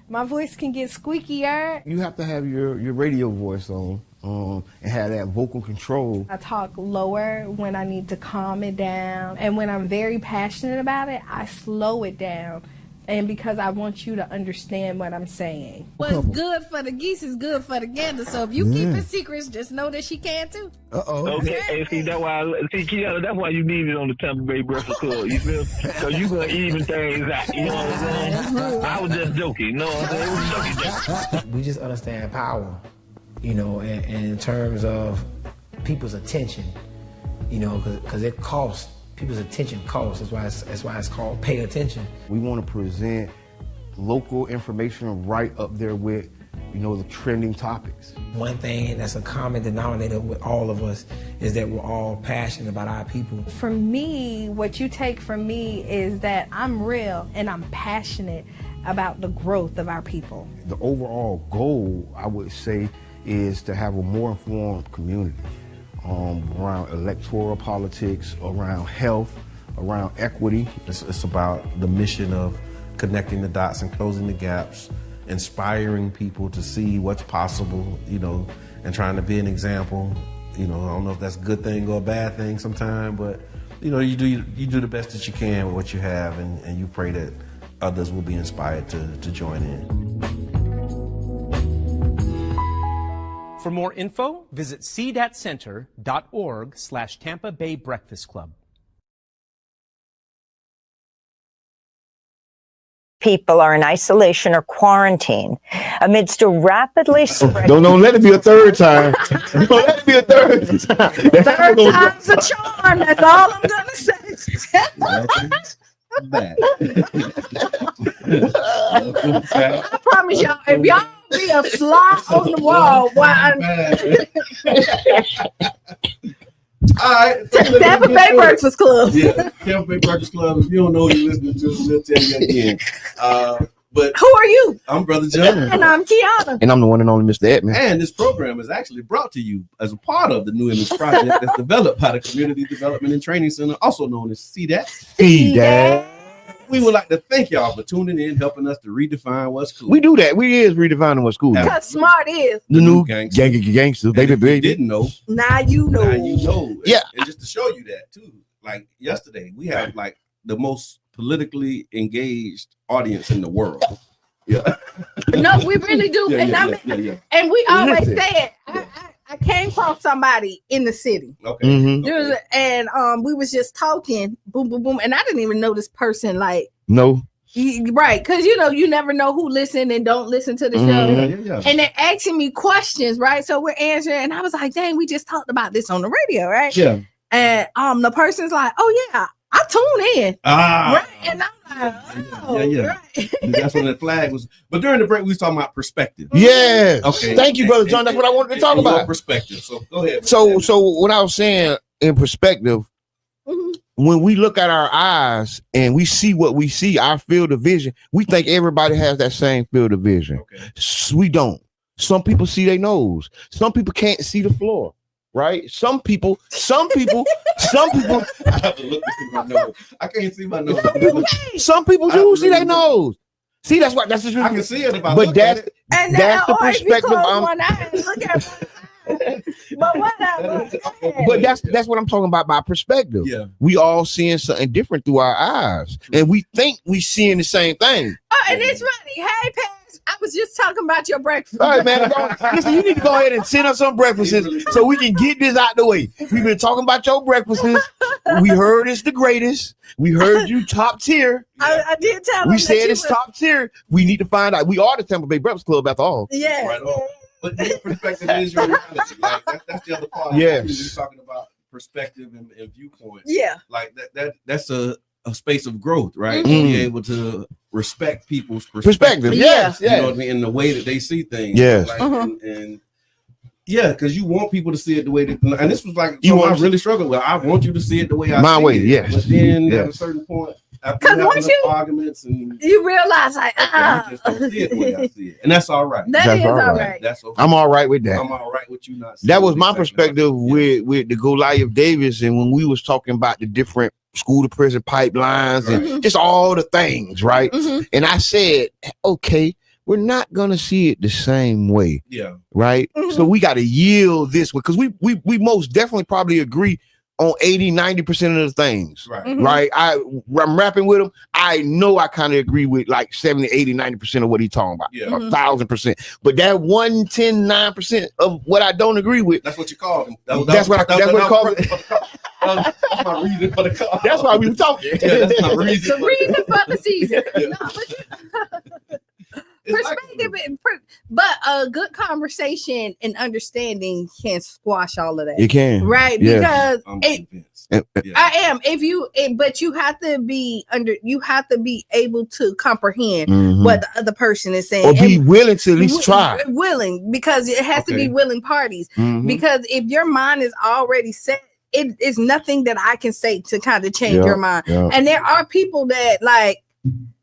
my voice can get squeakier. You have to have your radio voice on and have that vocal control. I talk lower when I need to calm it down. And when I'm very passionate about it, I slow it down. And because I want you to understand what I'm saying. What's good for the geese is good for the gander. So if you keep it secrets, just know that she can too. Okay, and see that's why Qiana, that's why you need it on the Tampa Bay Breakfast Club. You feel? Because you gonna even things out. You know what I'm saying? I was just joking. You know what I'm saying? We just understand power, and in terms of people's attention, because it costs. People's attention costs. That's why it's called pay attention. We want to present local information right up there with, the trending topics. One thing that's a common denominator with all of us is that we're all passionate about our people. For me, what you take from me is that I'm real and I'm passionate about the growth of our people. The overall goal, I would say, is to have a more informed community. Around electoral politics, around health, around equity. It's about the mission of connecting the dots and closing the gaps, inspiring people to see what's possible, and trying to be an example. I don't know if that's a good thing or a bad thing sometimes, but you do the best that you can with what you have, and you pray that others will be inspired to join in. For more info, visit cdatcenter.org/Tampa Bay Breakfast Club. People are in isolation or quarantine amidst a rapidly spreading... Don't let it be a third time. Don't let it be a third time. Third time's a charm. That's all I'm going to say. I promise y'all, if y'all be a fly on the wall, all right, Tampa Bay Breakfast Club. Yeah, Tampa Bay Breakfast Club. If you don't know who you're listening to, we'll tell you again. But who are you? I'm Brother John. And I'm Qiana. And I'm the one and only Mr. Edmond. And this program is actually brought to you as a part of the New Image Project that's developed by the Community Development and Training Center, also known as CDAT. We would like to thank y'all for tuning in, helping us to redefine what's cool. We do that. We is redefining what's cool. Because smart is the new gangster, baby. You didn't know. Now you know. Now you know. Yeah. And just to show you that too, like yesterday, we have like the most politically engaged audience in the world. Yeah. No, we really do. And we always say it. I came across somebody in the city. Okay. Mm-hmm. And we was just talking, boom, boom, boom. And I didn't even know this person, like, no. Right. Because, you never know who listen and don't listen to the show. And they're asking me questions, right? So we're answering. And I was like, dang, we just talked about this on the radio, right? Yeah. And the person's like, oh, yeah, I tune in. Right. And I'm like, right. That's when the flag was. But during the break, we was talking about perspective. Yes. Okay. Thank you, Brother John. That's what I wanted to talk about. Perspective. So go ahead. So what I was saying in perspective, when we look at our eyes and we see what we see, our field of vision, we think everybody has that same field of vision. Okay. We don't. Some people see their nose. Some people can't see the floor. right? Some people. I have to look to see my nose. I can't see my nose. Some people do see their nose. See, that's what. That's just. I can see it if I but look at it. And that's the perspective. One eye and look at one eye. But whatever. But that's what I'm talking about by perspective. Yeah. We all seeing something different through our eyes, and we think we seeing the same thing. Oh, and it's funny. Hey, Pass, I was just talking about your breakfast. All right, man. Listen, you need to go ahead and send us some breakfasts so we can get this out the way. We've been talking about your breakfasts. We heard it's the greatest. We heard you top tier. I did tell them. We said it's top tier. We need to find out. We are the Tampa Bay Breakfast Club after all. Yeah. Right on. But your perspective is your reality. Like that's the other part. Yes. You're talking about perspective and viewpoints. Yeah. Like that's a space of growth, right? Mm-hmm. To be able to respect people's Perspective. Yes. You know what I mean? In the way that they see things. Yes. Like, and yeah, because you want people to see it the way that, and this was like I really struggled with. I want you to see it the way I my see way, it. yes. But then at a certain point, after once arguments and you realize like you just don't see it the way I see it. And that's all right. That's all right. That's okay. I'm all right with that. I'm all right with you not seeing That was my exactly perspective with the Goliath Davis, and when we was talking about the different school to prison pipelines and just all the things, right? And I said, okay, we're not gonna see it the same way. Yeah. Right. So we got to yield this way because we most definitely probably agree on 80-90% of the things. Right. I'm rapping with him. I know I kind of agree with like 70-80-90% of what he's talking about. Yeah. 1,000%. But that 1-10-9% of what I don't agree with. That's what you call him. That's what I call it. That's my reason for the call. That's why we were talking. Yeah, that's my reason. The reason for the season. Yeah. Perspective, but a good conversation and understanding can squash all of that. It can, right? Yeah. Because I am. But you have to be You have to be able to comprehend what the other person is saying, or be willing to at least try. Willing, because it has to be willing parties. Because if your mind is already set, it is nothing that I can say to kind of change your mind. And there are people that like.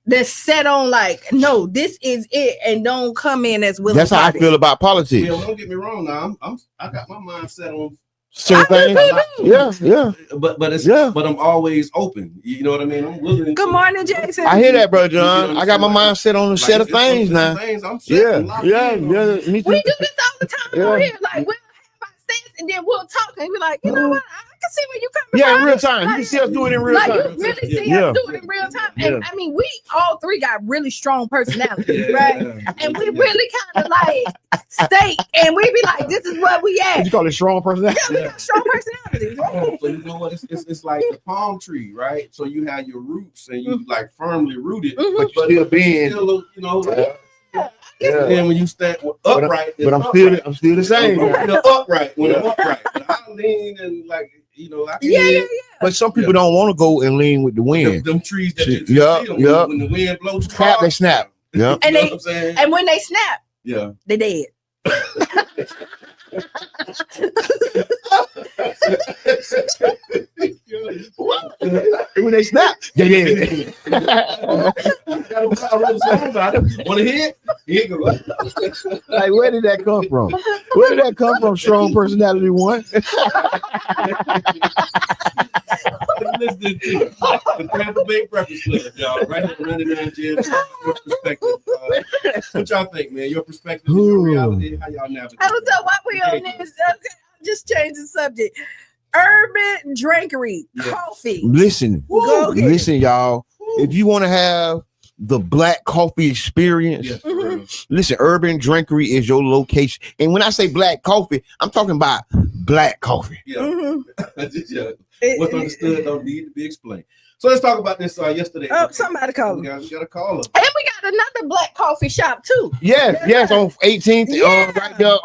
That's set on like, no, this is it, and don't come in as willing. That's how I feel about politics. Yeah, don't get me wrong. Now I got my mind set on certain things. Yeah. But I'm always open. You know what I mean? I'm willing. Good morning, Jason. I hear that, brother John. I got my mind set on a set of things now. Yeah. We do this all the time over here. Like we'll have our stance, and then we'll talk, and be like, you know what? I can see where you coming from. In real time. You can see us do it in real time. Like you really see us do it in real time. And I mean, we all three got really strong personalities, right? And we really kind of like state, and we be like, this is what we at. You call it strong personality? Yeah, we got strong personalities. Right? So you know what? It's like the palm tree, right? So you have your roots, and you like firmly rooted, but still being, you know. And when you stand upright, but I'm still the same. Upright when I'm upright. But I lean and like. You know, I can But some people don't want to go and lean with the wind. Them trees that you see them, when the wind blows, snap, they snap. Yeah. And and when they snap, they dead. When they snap, they did. Want to hit? Like, where did that come from? Where did that come from? Strong personality one. Listening to the Tampa Bay Breakfast Club, y'all. Right at 99 Gems. Your perspective. What y'all think, man? Your perspective, your reality, how y'all navigate? I don't know why we on this. Just change the subject. Urban drinkery, coffee. Listen, y'all. If you want to have the black coffee experience, listen, Urban Drinkery is your location. And when I say black coffee, I'm talking about black coffee. What's understood don't need to be explained. So let's talk about this yesterday. Oh, somebody called. We got a caller. And we got another black coffee shop too. Yes, on 18th, right there.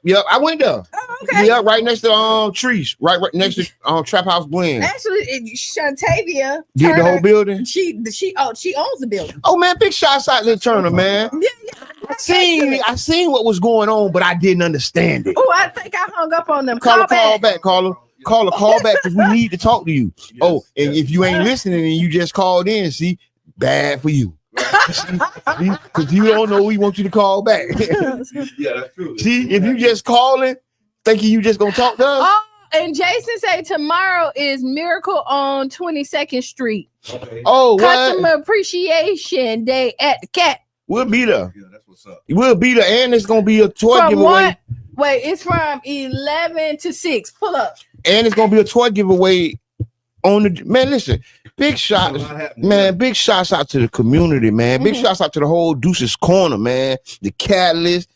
Yep. I went there. Oh, okay. Yeah, right next to trees, right next to Trap House Blend. Actually, Shantavia did the whole building. She owns the building. Oh man, big shots out to Turner, man. I seen what was going on, but I didn't understand it. Oh, I think I hung up on them. Call back, caller. Call back because we need to talk to you. And if you ain't listening and you just called in, see, bad for you. Because you don't know we want you to call back. Yeah, that's true. See, if you just calling, thinking you just gonna talk to us. Oh, and Jason say tomorrow is Miracle on 22nd Street. Okay. Oh, Customer what? Appreciation Day at the Cat. We'll be there. Yeah, that's what's up. We'll be there, and it's gonna be a toy From giveaway. wait, it's from 11 to 6. Pull up. And it's gonna be a toy giveaway on the man. Listen, big shots, man. Big shots out to the community, man. Big shots out to the whole Deuces Corner, man. The Catalyst,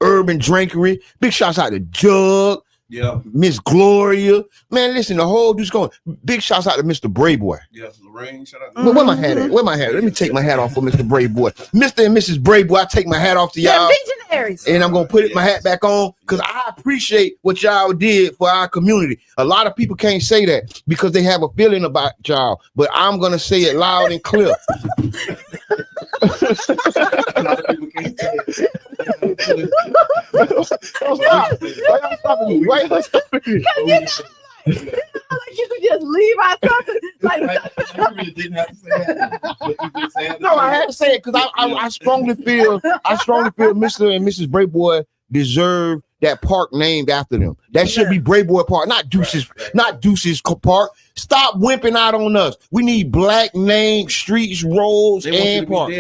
Urban Drinkery. Big shots out to Jug. Yeah. Miss Gloria. Man, listen, the whole Deuces Corner. Big shots out to Mr. Brayboy. Yeah, Lorraine, shout out. Where my hat at? Where my hat at? Let me take my hat off for Mr. Brayboy. Mr. and Mrs. Brayboy, I take my hat off to y'all. Visionaries. And I'm gonna put my hat back on because I appreciate what y'all did for our community. A lot of people can't say that because they have a feeling about y'all, but I'm gonna say it loud and clear. A lot of people can't say it. Don't stop. Why y'all stopping me? Why y'all stopping me? Like you could just leave out something. Like You really didn't have to say that. But you just said No, I had to say it because I strongly feel Mr. and Mrs. Brayboy deserve that park named after them. That should be Brayboy Park, not Deuces, not Deuces Park. Stop wimping out on us. We need black name streets, roads, and parks.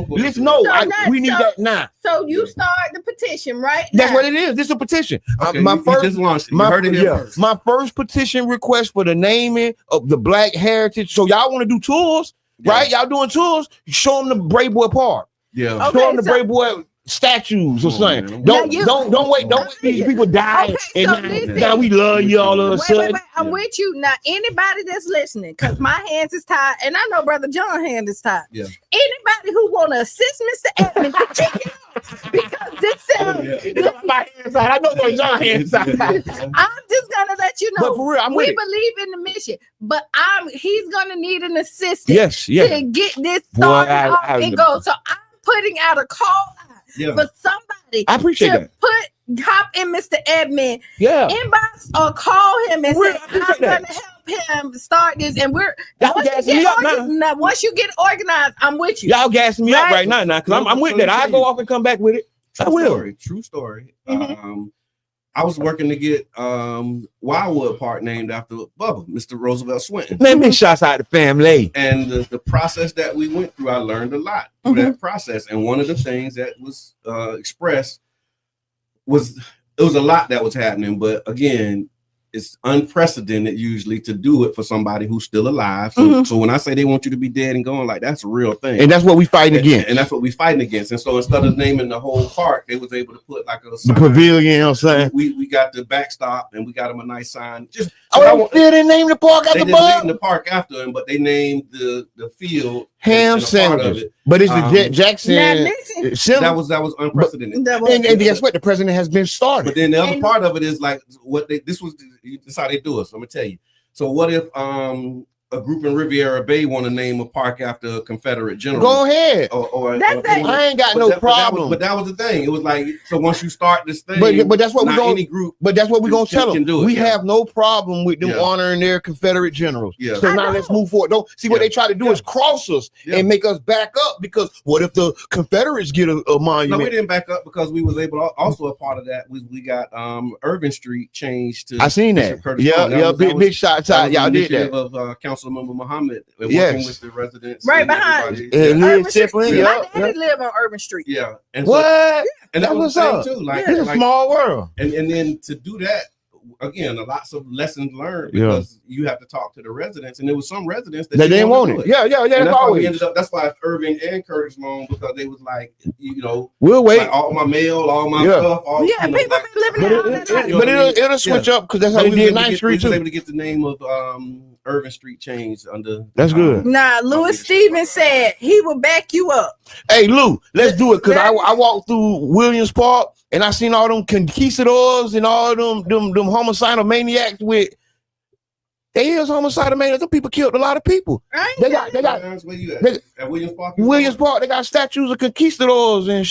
Listen, no, we need that now. So you start the petition, right? That's what it is. This is a petition. Okay, My you first, just launched it. You my, heard it here first. my first petition request for the naming of the Black Heritage. So y'all want to do tours, right? Y'all doing tours? Show them the Brayboy Park. Yeah. Show them the Brayboy statues or something. Don't wait these people die. Okay, and now we love you all of a sudden. Wait, I'm with you. Now, anybody that's listening, because my hands is tied, and I know Brother John's hand is tied. Yeah. Anybody who want to assist Mr. Edmond, check it out. Because this sounds my hands tied. I know Brother John's hands tied. I'm just gonna let you know. But for real, I'm we with it. believe in the mission, but he's gonna need an assistant Yes, to get this Boy, started off and go. So I'm putting out a call for somebody I appreciate to that. hop in Mr. Edmond, Yeah. inbox or call him and Real, say, I I'm appreciate going that. to help him start this. And Y'all gassing me up now. once you get organized, I'm with you. Y'all gassing me up right now because I'm with that. I go off and come back with it. I will. True story. I was working to get Wildwood Park named after Bubba, Mr. Roosevelt Swinton. Man, big shots out to the family. And the process that we went through, I learned a lot through that process. And one of the things that was expressed was it was a lot that was happening. But again, it's unprecedented usually to do it for somebody who's still alive. So when I say they want you to be dead and gone, like that's a real thing. And that's what we fighting against. And that's what we fighting against. And so instead of naming the whole park, they was able to put like a sign. The pavilion, you know what I'm saying? We got the backstop and we got them a nice sign. They didn't name the park after They didn't name the park after him, but they named the field ham and a part of sandwiches. it. But it's the Jackson. That was unprecedented. And guess what? The president has been started. But then the other part of it is like what this is how they do it. So I'm gonna tell you. So what if a group in Riviera Bay want to name a park after a Confederate general? Go ahead. I ain't got no problem. But that was the thing. It was like, so once you start this thing, but that's what we're going. Any group, but that's what we're gonna tell them. Do it, we have no problem with them honoring their Confederate generals. Yeah. So now let's move forward. Don't see what they try to do is cross us and make us back up because what if the Confederates get a monument? No, we didn't back up because we was able to, also a part of that we got Urban Street changed to. I seen that. Yeah, big shots out. Y'all did that. Of Councilmember Muhammad working yes. with the residents. Right behind. Liz Chiplin. My daddy live on Urban Street. Yeah. And what? So, and that was what's the up? thing too. Like, it's a small world. And then to do that, again, lots of lessons learned because you have to talk to the residents, and there was some residents that didn't want it. Yeah. That's why we ended up. That's why Irving and Curtis loan because they was like, we'll wait. Like all my mail, all my stuff. All, people been living but it'll switch up because that's how they did 9th Street too. We was able to get the name of Urban Street changed under. That's good. Nah, Louis Stevens said he will back you up. Hey Lou, let's do it because I walked through Williams Park and I seen all them conquistadors and all them homicidal maniacs with. They is homicidal maniacs. Them people killed a lot of people. Right? They got where you at Williams Park. Williams Park, they got statues of conquistadors and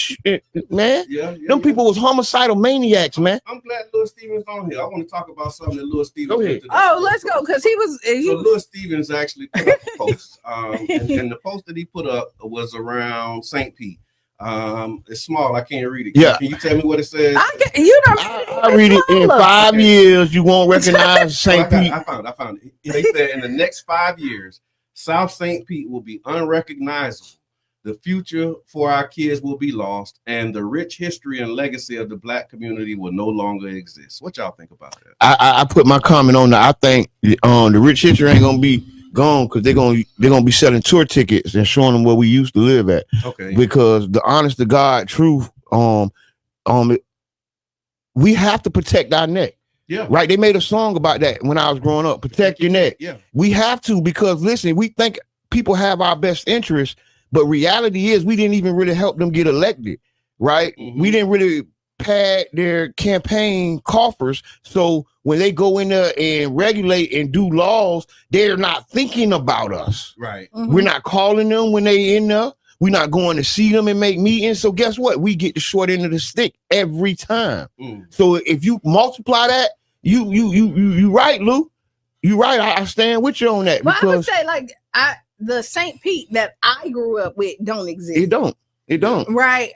man. Them people was homicidal maniacs, man. I'm glad Louis Stevens on here. I want to talk about something that Louis Stevens. Go ahead. Let's go because he was. So Louis Stevens actually put up a post, and the post that he put up was around St. Pete. It's small. I can't read it. Yeah. Can you tell me what it says? I read it in 5 years. You won't recognize St. Pete. I found it. They said in the next 5 years, South St. Pete will be unrecognizable. The future for our kids will be lost, and the rich history and legacy of the Black community will no longer exist. What y'all think about that? I put my comment on that. I think the rich history ain't gonna be gone because they're gonna be selling tour tickets and showing them where we used to live at. Okay. Because the honest to God truth, we have to protect our neck. Yeah. Right. They made a song about that when I was growing up. Protect your neck. Yeah. We have to, because listen, we think people have our best interests, but reality is we didn't even really help them get elected. Right. Mm-hmm. We didn't really pad their campaign coffers. So when they go in there and regulate and do laws, they're not thinking about us. Right. Mm-hmm. We're not calling them when they in there. We're not going to see them and make meetings. So guess what? We get the short end of the stick every time. So if you multiply that, you right, Lou. You right. I stand with you on that. But because I would say, like, the St. Pete that I grew up with don't exist. It don't. Right.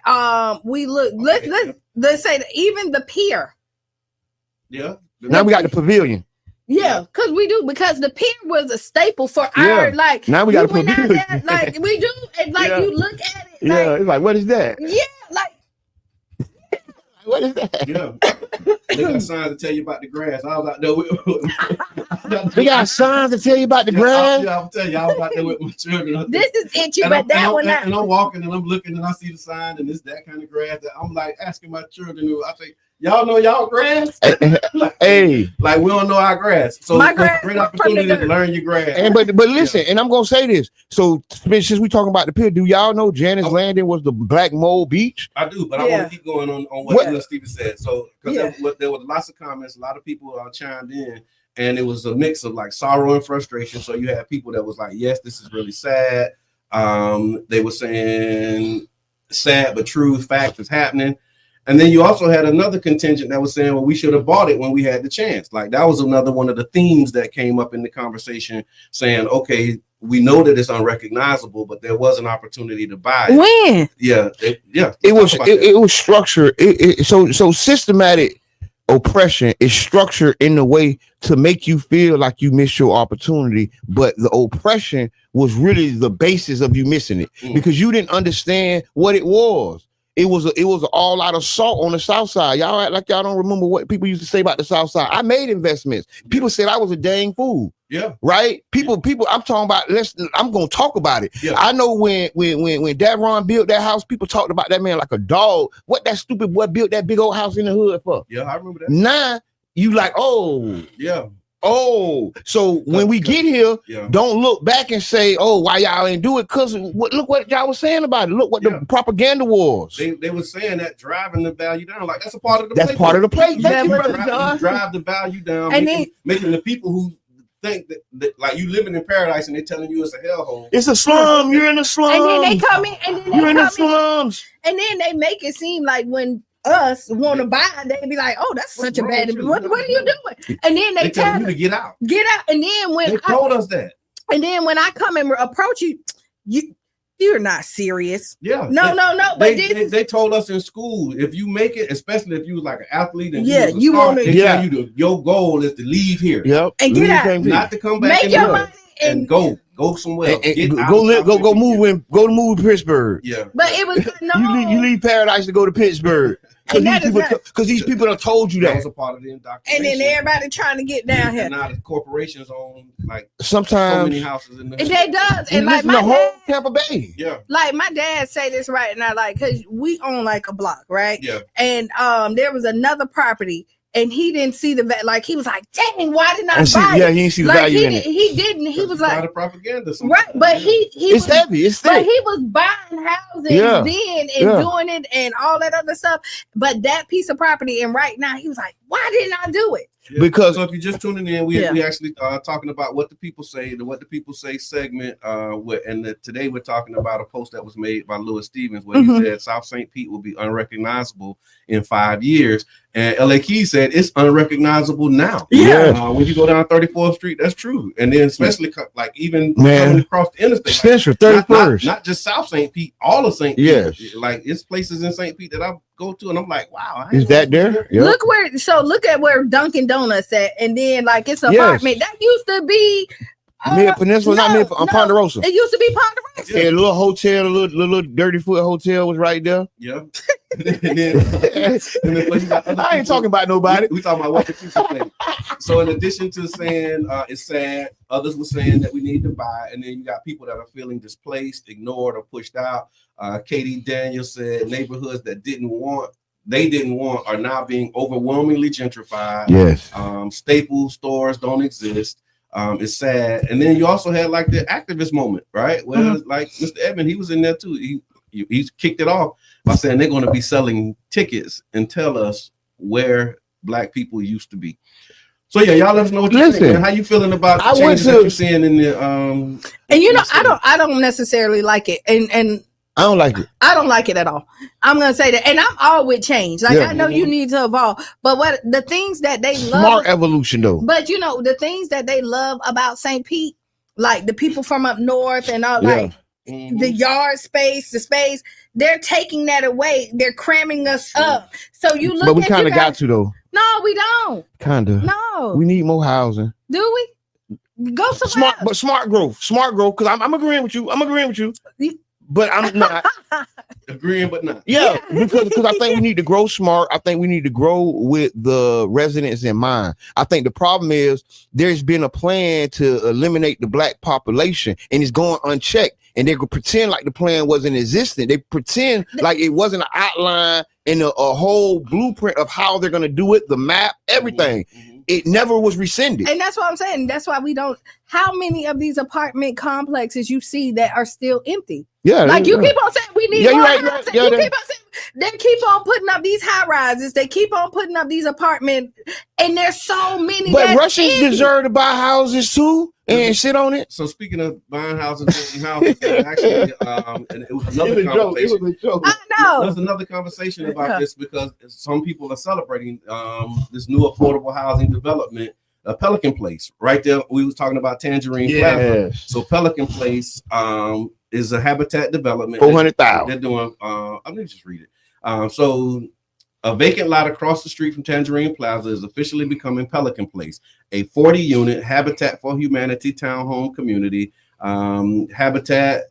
We look. Let's say that even the pier. Yeah. Now we got the pavilion. Yeah, because the pier was a staple for our, like, now we got went out pavilion. there, like we do, and like you look at it, like, It's like, what is that? Yeah, like what is that? Yeah. They got signs to tell you about the grass. I was out there with They got signs to tell you about the grass. I'll tell you, I was out there with my children. This is itchy, and but that one and I'm walking and I'm looking and I see the sign and it's that kind of grass that I'm like asking my children. I say, y'all know y'all grass? Hey, like we don't know our grass. So my grass, great opportunity to learn your grass. And but listen, and I'm gonna say this. So since we talking about the pier, do y'all know Janice Landing was the Black Mold Beach? I do, but I want to keep going on what you and Steven said. So because there was lots of comments, a lot of people chimed in, and it was a mix of like sorrow and frustration. So you had people that was like, yes, this is really sad. They were saying sad but true, fact is happening. And then you also had another contingent that was saying, well, we should have bought it when we had the chance. Like that was another one of the themes that came up in the conversation, saying, okay, we know that it's unrecognizable, but there was an opportunity to buy it. When? Yeah. It was structured. So systematic oppression is structured in a way to make you feel like you missed your opportunity, but the oppression was really the basis of you missing it because you didn't understand what it was. It was all out assault on the South Side. Y'all act like y'all don't remember what people used to say about the South Side. I made investments. People said I was a dang fool. Yeah. Right. People. I'm talking about. I'm gonna talk about it. Yeah. I know when Davron built that house, people talked about that man like a dog. What that stupid boy built that big old house in the hood for? Yeah, I remember that. Now you like, oh yeah. Oh, so when we get here, don't look back and say, "Oh, why y'all ain't do it?" Because look what y'all was saying about it. Look what the propaganda was. They were saying that driving the value down, like that's a part of the. That's play. part of the play. Drive the value down, and making the people who think that like you living in paradise and they're telling you it's a hellhole. It's a slum. You're in the slum. And then they come in, and then you're in the slums. And then they make it seem like when us want to buy, they be like, "Oh, that's such a bad. What are you doing?" And then they tell you to get out. Get out. And then when they told us that. And then when I come and approach you're not serious. Yeah. No. But they told us in school, if you make it, especially if you was like an athlete and you want to. Tell you your goal is to leave here. Yep. And get out. Not to come back. Make your money and go somewhere else. Go move in Pittsburgh. Yeah. But it was you leave paradise to go to Pittsburgh. Because these people have told you that. Was a part of the indoctrination. And then everybody trying to get down here. And now the corporations own like sometimes so many houses in the they does. And like the whole Tampa Bay. Yeah. Like my dad say this right now, like because we own like a block, right? Yeah. And there was another property. And he didn't see the like. He was like, "Dang, why didn't I buy it?" Yeah, he didn't see the value in it. He didn't. He was like, propaganda. Right, but it's heavy. It's thick. But he was buying houses then and doing it and all that other stuff. But that piece of property, and right now he was like, Why didn't I do it? Yeah. Because so if you're just tuning in, we actually talking about what the people say, the What the People Say segment. Today we're talking about a post that was made by Louis Stevens where he said South St. Pete will be unrecognizable in 5 years. And LA Key said it's unrecognizable now. Yeah. When you go down 34th Street, that's true. And then especially like even coming across the interstate. Spencer, like, 31st. Not just South St. Pete, all of St. Pete. Yes. Like it's places in St. Pete that I go to and I'm like, wow. Is that there? Yep. Look at where Dunkin' Donuts at, and then like it's an apartment that used to be Mid Peninsula, Ponderosa. It used to be Ponderosa. Yeah, a little hotel, a little dirty foot hotel was right there. Yeah. I ain't talking about nobody. We talking about what the people think. So in addition to saying it's sad, others were saying that we need to buy, and then you got people that are feeling displaced, ignored, or pushed out. Katie Daniels said neighborhoods that they didn't want are now being overwhelmingly gentrified. Yes. Staple stores don't exist. It's sad. And then you also had like the activist moment, right? Where like Mr. Edmond, he was in there too. He's kicked it off by saying they're going to be selling tickets and tell us where Black people used to be. So yeah, y'all let us know what you think. Man. How you feeling about the changes that you're seeing in the And I don't necessarily like it. And I don't like it. I don't like it at all. I'm gonna say that, and I'm all with change. Like I know you need to evolve, but what the things that they love, smart evolution though. But the things that they love about St. Pete, like the people from up north and all, like the yard space, the space, they're taking that away. They're cramming us up. So you look. But we kind of got to though. No, we don't. Kind of. No. We need more housing. Do we? Go somewhere. Smart growth. Because I'm agreeing with you. But I'm not agreeing, but not. Yeah, because I think we need to grow smart. I think we need to grow with the residents in mind. I think the problem is there's been a plan to eliminate the Black population, and it's going unchecked. And they could pretend like the plan wasn't existent. They pretend like it wasn't an outline and a whole blueprint of how they're going to do it, the map, everything. It never was rescinded. And that's what I'm saying. That's why we don't. How many of these apartment complexes you see that are still empty? Yeah. Like you keep on saying we need more housing. Yeah, you keep on saying they keep on putting up these high rises. They keep on putting up these apartments, and there's so many. But Russians deserve to buy houses too and sit on it. So speaking of buying houses, actually, and it was another conversation. It was a joke. I know. There's another conversation about this because some people are celebrating this new affordable housing development, Pelican Place, right there. We was talking about Tangerine Plaza. So Pelican Place is a habitat development. 400,000. They're doing. Let me just read it. So a vacant lot across the street from Tangerine Plaza is officially becoming Pelican Place, a 40-unit Habitat for Humanity townhome community. Habitat,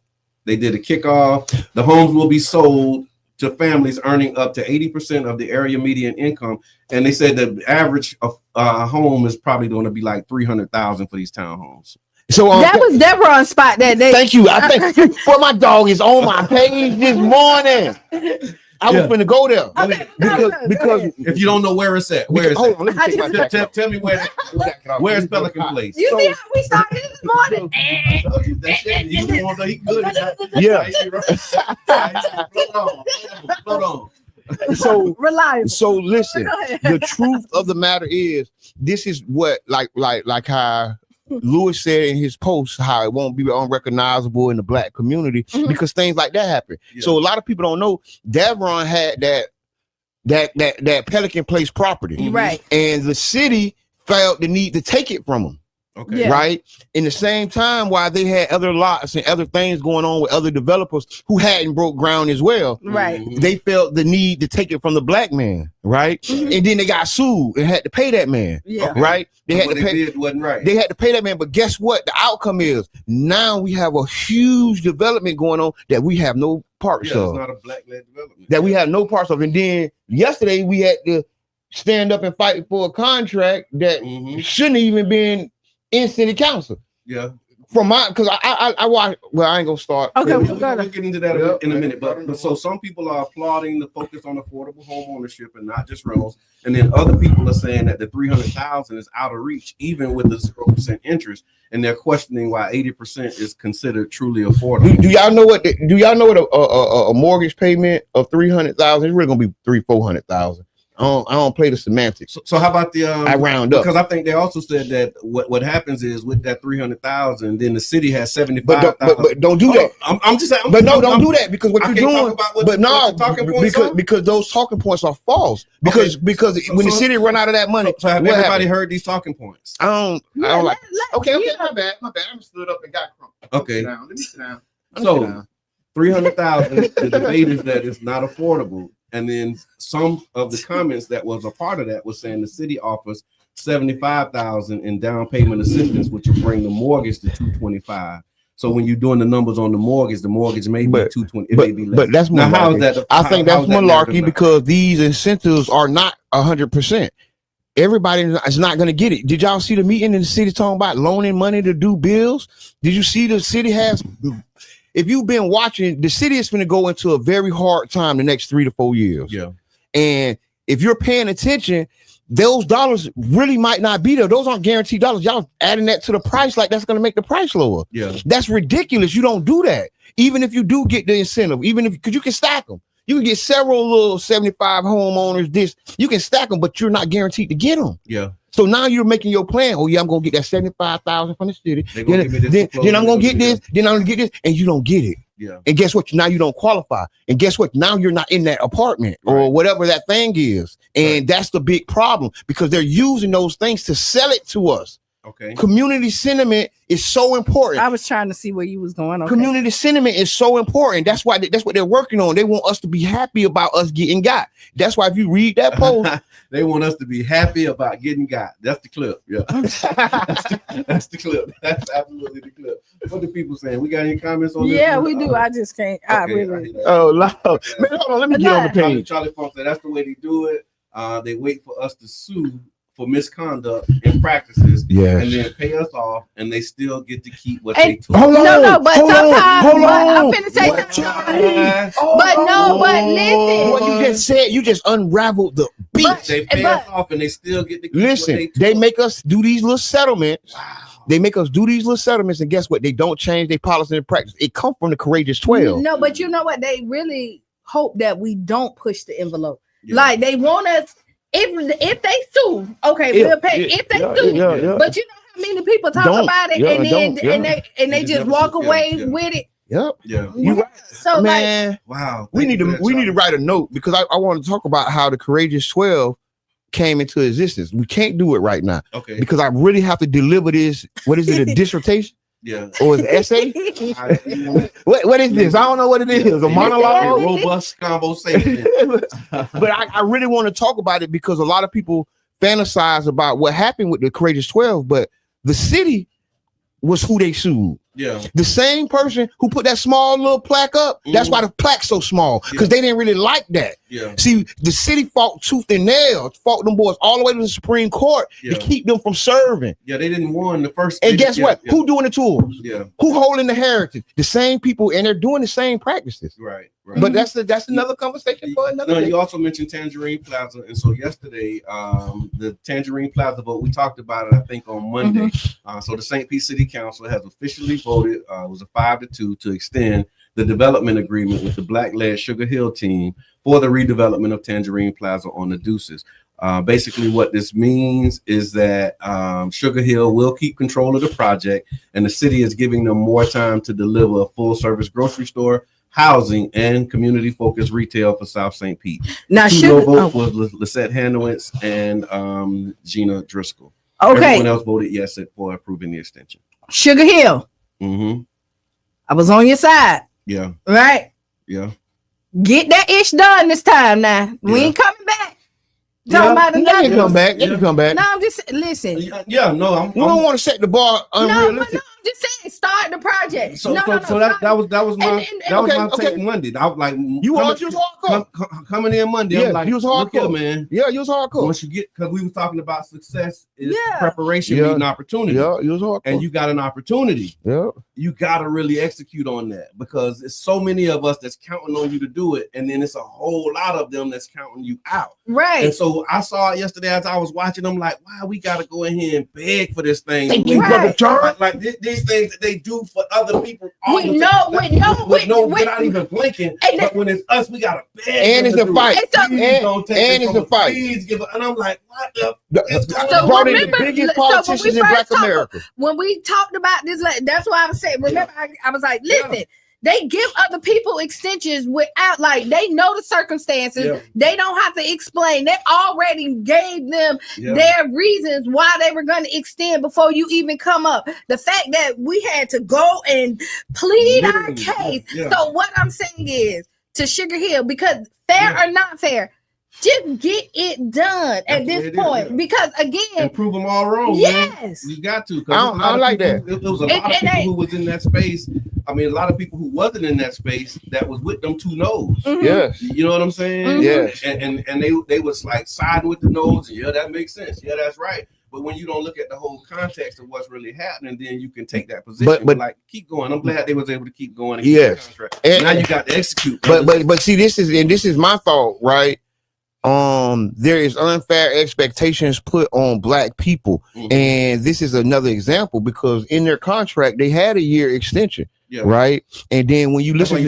they did a kickoff. The homes will be sold to families earning up to 80% of the area median income. And they said the average home is probably going to be like $300,000 for these townhomes. So that was Deborah on spot that day. Thank you. I think for my dog is on my page this morning. I was going to go there because if you don't know where it's at, where is it? Tell me where's Pelican Place? You see how we started this morning? So reliable. So listen, the truth of the matter is, this is what like how Louis said in his post, how it won't be unrecognizable in the Black community because things like that happen. So a lot of people don't know Davron had that Pelican Place property, right? And the city felt the need to take it from them. Okay. Right. In the same time, while they had other lots and other things going on with other developers who hadn't broke ground as well, right? They felt the need to take it from the Black man, right? And then they got sued and had to pay that man, right? They had to pay. It wasn't right. They had to pay that man, but guess what? The outcome is now we have a huge development going on that we have no parts of. It's not a Black-led development that we have no parts of. And then yesterday we had to stand up and fight for a contract that shouldn't even been in city council. Yeah. From my, because I watch. Well, I ain't gonna start. Okay, we'll get into that in a minute. But so some people are applauding the focus on affordable home ownership and not just rentals, and then other people are saying that the 300,000 is out of reach, even with the 0% interest, and they're questioning why 80% is considered truly affordable. Do y'all know what? Do y'all know what a mortgage payment of 300,000 is really gonna be 400,000? I don't play the semantics. So how about the I round up, because I think they also said that what happens is with that 300,000, then the city has 75,000. But don't do that. I'm just saying. Don't do that because what you're doing. Because those talking points are false. Because when the city run out of that money, so have everybody heard these talking points? I don't like. Okay, my bad. I stood up and got crunk. Okay, let me sit down. So 300,000. The debate is that it's not affordable. And then some of the comments that was a part of that was saying the city offers 75,000 in down payment assistance, which will bring the mortgage to 225. So when you're doing the numbers on the mortgage may be 220. It may be less. But that's malarkey. Now, how is that? I think that's malarkey because these incentives are not 100%. Everybody is not going to get it. Did y'all see the meeting in the city talking about loaning money to do bills? Did you see the city has? If you've been watching, the city is going to go into a very hard time the next 3 to 4 years. Yeah. And if you're paying attention, those dollars really might not be there. Those aren't guaranteed dollars. Y'all adding that to the price like that's going to make the price lower. Yeah. That's ridiculous. You don't do that. Even if you do get the incentive, because you can stack them. You can get several little 75 homeowners. You can stack them, but you're not guaranteed to get them. Yeah. So now you're making your plan. Oh yeah, I'm gonna get that 75,000 from the city. Then I'm gonna get this. Then I'm gonna get this, and you don't get it. Yeah. And guess what? Now you don't qualify. And guess what? Now you're not in that apartment or whatever that thing is. And that's the big problem because they're using those things to sell it to us. Okay. Community sentiment is so important. I was trying to see where you was going. Okay. Community sentiment is so important. That's why that's what they're working on. They want us to be happy about us getting got. That's why if you read that post, they want us to be happy about getting got. That's the clip. Yeah. that's the clip. That's absolutely the clip. What the people saying? We got any comments on this? Yeah, we do. I just can't. Okay, I really. Oh, man, hold on. Let me get on the page. Charlie Funk said that's the way they do it. They wait for us to sue for misconduct in practices, and then pay us off, and they still get to keep what they took. But I'm finna say but listen. What you just said, you just unraveled the beat. They pay us off, and they still get to keep what they took. They make us do these little settlements. Wow. They make us do these little settlements, and guess what? They don't change their policy and practice. It comes from the Courageous 12. No, but you know what? They really hope that we don't push the envelope. Yeah. Like they want us. If they sue, okay, we'll pay. If they sue, but you know how many people talk about it and they just walk away with it. Yep. Yeah. You right. So man, like, wow. We need to write a note because I want to talk about how the Courageous 12 came into existence. We can't do it right now. Okay. Because I really have to deliver this. What is it? A dissertation? Yeah. Or an essay? What is this? I don't know what it is. A monologue? A robust conversation. But I really want to talk about it because a lot of people fantasize about what happened with the Courageous 12, but the city was who they sued. Yeah. The same person who put that small little plaque up, that's why the plaque's so small, because they didn't really like that. Yeah. See, the city fought tooth and nail, fought them boys all the way to the Supreme Court to keep them from serving. Yeah, they didn't want the first. And guess what? Who doing the tours? Yeah. Who holding the heritage? The same people, and they're doing the same practices. Right. But that's another conversation for another day. You also mentioned Tangerine Plaza, and so yesterday, the Tangerine Plaza vote, we talked about it, I think, on Monday. So the St. Pete City Council has officially voted. It was a 5-2 to extend the development agreement with the Black-led Sugar Hill team for the redevelopment of Tangerine Plaza on the Deuces. Basically, what this means is that Sugar Hill will keep control of the project, and the city is giving them more time to deliver a full-service grocery store, housing, and community-focused retail for South St. Pete. Now, vote was Lisette Handowitz and Gina Driscoll. Okay. Everyone else voted yes for approving the extension. Sugar Hill. I was on your side. Yeah. Right? Yeah. Get that ish done this time now. We ain't coming back. Talking about another. Come back. You can come back. No, I'm just listen. Yeah, no, we don't want to set the bar unrealistic. No, I'm just saying start the project. So that was my take Monday. I was like, you was hardcore coming in Monday. Yeah, I'm like, you was hardcore, here, man. Yeah, you was hardcore. Once you get, because we were talking about success is preparation meeting opportunity. Yeah, you was hardcore. And you got an opportunity. Yeah, you got to really execute on that because it's so many of us that's counting on you to do it, and then it's a whole lot of them that's counting you out. Right. And so I saw it yesterday as I was watching. I'm like, wow, we got to go in here and beg for this thing. Thank you, Brother John. Like these things that they they do for other people. Without even blinking. But when it's us, we gotta beg. And it's a fight. And it's a fight. And I'm like, what the? So brought in the biggest politicians in Black America. When we talked about this, that's why I was saying. Remember, I was like, listen. They give other people extensions without, like, they know the circumstances. Yeah. They don't have to explain. They already gave them their reasons why they were going to extend before you even come up. The fact that we had to go and plead our case. Yeah. So what I'm saying is, to Sugar Hill, because fair or not fair, just get it done at this point, because again, and prove them all wrong. Yes, man. You got to. I don't like that. There was a lot of people who was in that space. I mean, a lot of people who wasn't in that space that was with them two no's. Mm-hmm. Yes, you know what I'm saying. Mm-hmm. Yes, and they was like siding with the no's. And, yeah, that makes sense. Yeah, that's right. But when you don't look at the whole context of what's really happening, then you can take that position. But like, keep going. I'm glad they was able to keep going. And keep the contract. And now you got to execute. But see, this is my thought, right? There is unfair expectations put on Black people, and this is another example because in their contract they had a year extension, right? And then when you listen, when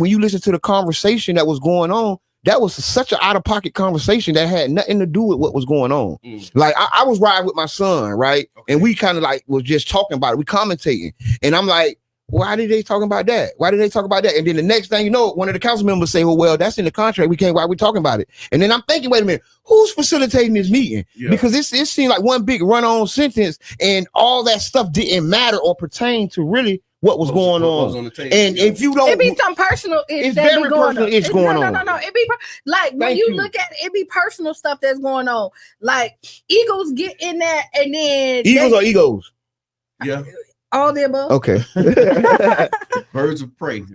you listen to the conversation that was going on, that was such an out of pocket conversation that had nothing to do with what was going on. Like I was riding with my son, right, and we kind of like was just talking about it, we commentating, and I'm like, why did they talking about that? Why did they talk about that? And then the next thing you know, one of the council members say, well, that's in the contract. We can't, why are we talking about it? And then I'm thinking, wait a minute, who's facilitating this meeting? Yeah. Because it seemed like one big run-on sentence and all that stuff didn't matter or pertain to really what was going on. And if you don't, it be some personal. It's very personal. It's going on. No. It be like when you look at it, it be personal stuff that's going on. Like Eagles get in there and then Eagles or egos? Yeah. All the above. Okay. Birds of prey.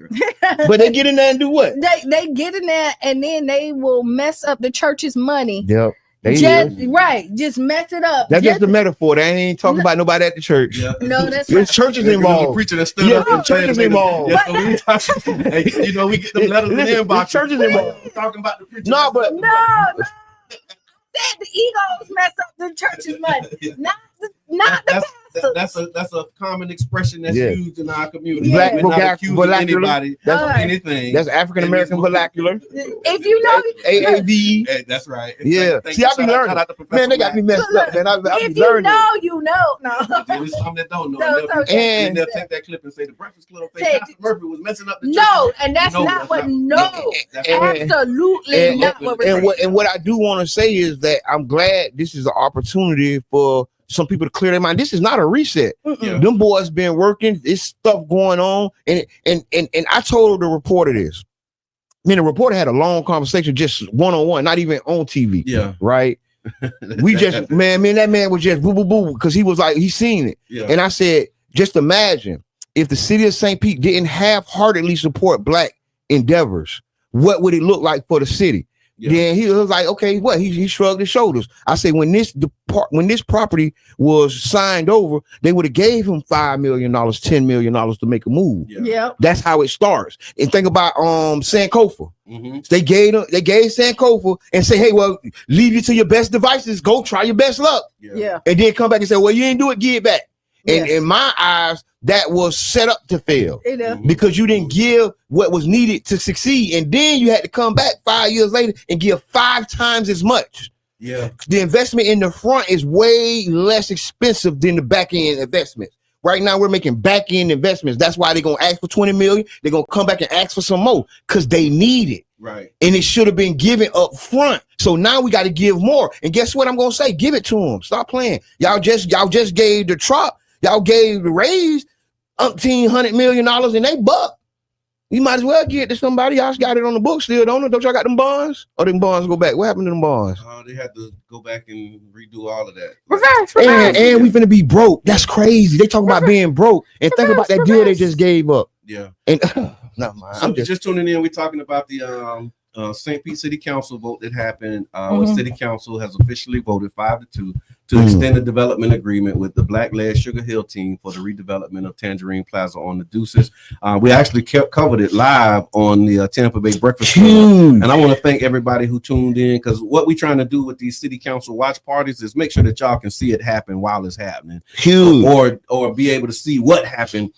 But they get in there and do what? They get in there and then they will mess up the church's money. Yep. Just mess it up. That's just a metaphor. They ain't talking about nobody at the church. Yeah. No, that's there's churches involved. Preaching and stood up and churches involved. Hey, you know, we get them letters in the inbox. Churches involved. Talking about the preacher. No. Said the egos mess up the church's money. Not the pastor. That's a common expression that's used in our community. Black We're not accusing anybody of anything. That's African American vernacular. If you know AAV. Hey, that's right. Yeah. See, I be learning. Man, they got me messed up, man. I be learning. You know. No. There's some that don't know. And they'll take that clip and say the Breakfast Club thing. Pastor Murphy was messing up the church. No, and that's not what. Absolutely not what we're saying. And what I do want to say is that I'm glad this is an opportunity for some people to clear their mind. This is not a reset. Them boys been working. This stuff going on, and I told the reporter this. I mean, the reporter had a long conversation, just one-on-one, not even on TV. Yeah, right. We just that man was just boo boo boo because he was like he seen it. Yeah. And I said, just imagine if the city of St. Pete didn't half-heartedly support Black endeavors, what would it look like for the city? Yeah. Then he was like, okay, what? He shrugged his shoulders. I said, when this property was signed over, they would have gave him $5 million, $10 million to make a move. Yeah. That's how it starts. And think about Sankofa. They gave Sankofa and say, hey, well, leave you to your best devices. Go try your best luck. Yeah. And then come back and say, well, you didn't do it, give it back. And in my eyes, that was set up to fail because you didn't give what was needed to succeed. And then you had to come back 5 years later and give 5 times as much. Yeah. The investment in the front is way less expensive than the back end investments. Right now, we're making back end investments. That's why they're going to ask for 20 million. They're going to come back and ask for some more because they need it. Right. And it should have been given up front. So now we got to give more. And guess what I'm going to say? Give it to them. Stop playing. Y'all just gave the Trop. Y'all gave the Rays $100 million and they buck. You might as well get it to somebody else. Got it on the book still, don't it? Don't y'all got them bonds? Or them bonds go back? What happened to them bonds? They had to go back and redo all of that. Reverse. And we finna be broke. That's crazy. They talking about being broke. And think about that deal they just gave up. Yeah. And I'm just tuning in. We're talking about the St. Pete City Council vote that happened. City Council has officially voted 5-2 to extend the development agreement with the Black-led Sugar Hill team for the redevelopment of Tangerine Plaza on the Deuces. We actually covered it live on the Tampa Bay Breakfast Club. And I want to thank everybody who tuned in, because what we're trying to do with these city council watch parties is make sure that y'all can see it happen while it's happening. Or be able to see what happened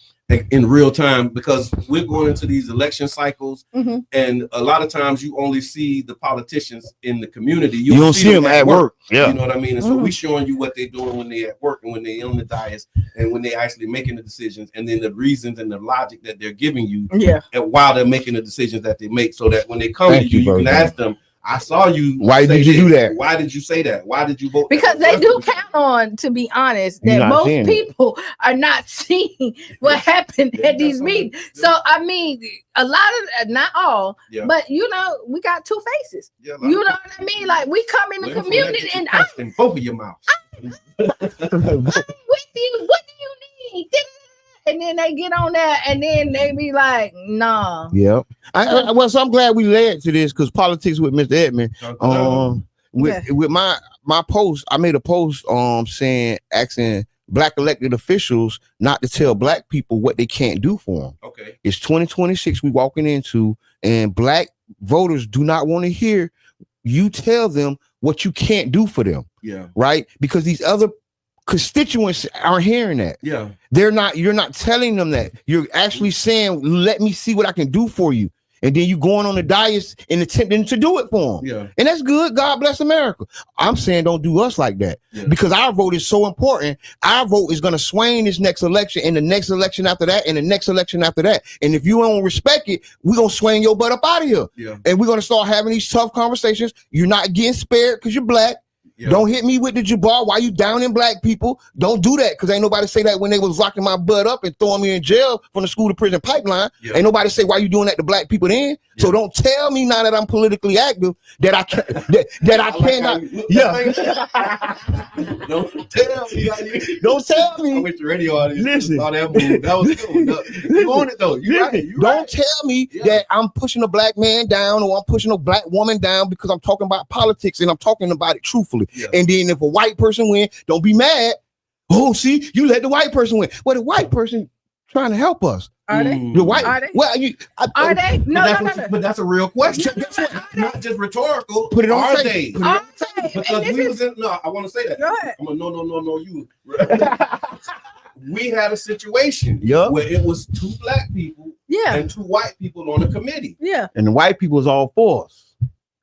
in real time, because we're going into these election cycles, and a lot of times you only see the politicians in the community. You don't see them at work. Yeah, you know what I mean. And so we're showing you what they're doing when they're at work and when they're on the dais and when they're actually making the decisions, and then the reasons and the logic that they're giving you. And while they're making the decisions that they make, so that when they come to you, you can ask them, I saw you. Why did you do that? Why did you say that? Why did you vote? Because they do count on, to be honest, that most people are not seeing what happened at these meetings. So, I mean, a lot of, not all, but you know, we got two faces. You know what I mean? Like, we come in the community and I'm in both of your mouths. I'm with you. What do you need? And then they get on there and then they be like, nah. Well, so I'm glad we led to this, because politics with Mr. Edmond. With my post, I made a post asking Black elected officials not to tell Black people what they can't do for them. Okay. It's 2026 we walking into, and Black voters do not want to hear you tell them what you can't do for them. Yeah. Right? Because these other constituents aren't hearing that. Yeah. You're not telling them that. You're actually saying, let me see what I can do for you. And then you going on the dais and attempting to do it for them. Yeah. And that's good. God bless America. I'm saying don't do us like that, because our vote is so important. Our vote is going to sway in this next election, and the next election after that, and the next election after that. And if you don't respect it, we're going to swing your butt up out of here. Yeah. And we're going to start having these tough conversations. You're not getting spared because you're Black. Yeah. Don't hit me with the Jabbar. Why you down in Black people? Don't do that, because ain't nobody say that when they was locking my butt up and throwing me in jail from the school to prison pipeline. Yeah. Ain't nobody say why you doing that to Black people then. Yeah. So don't tell me now that I'm politically active that I can't that I cannot. Don't tell me. Don't tell me. I went to radio audience. Listen, that was cool. No, you want it though. You right. Don't tell me that I'm pushing a Black man down or I'm pushing a Black woman down because I'm talking about politics and I'm talking about it truthfully. Yeah. And then if a white person win, don't be mad. Oh, see, you let the white person win. Well, the white person trying to help us. Are they? The white. Are they? Well, are they? No. But that's a real question. Not just rhetorical. Put it on. Are they? Are they? Because we was in. No, I want to say that. Go ahead. No. You. We had a situation where it was 2 Black people and 2 white people on the committee. Yeah. And the white people was all for us.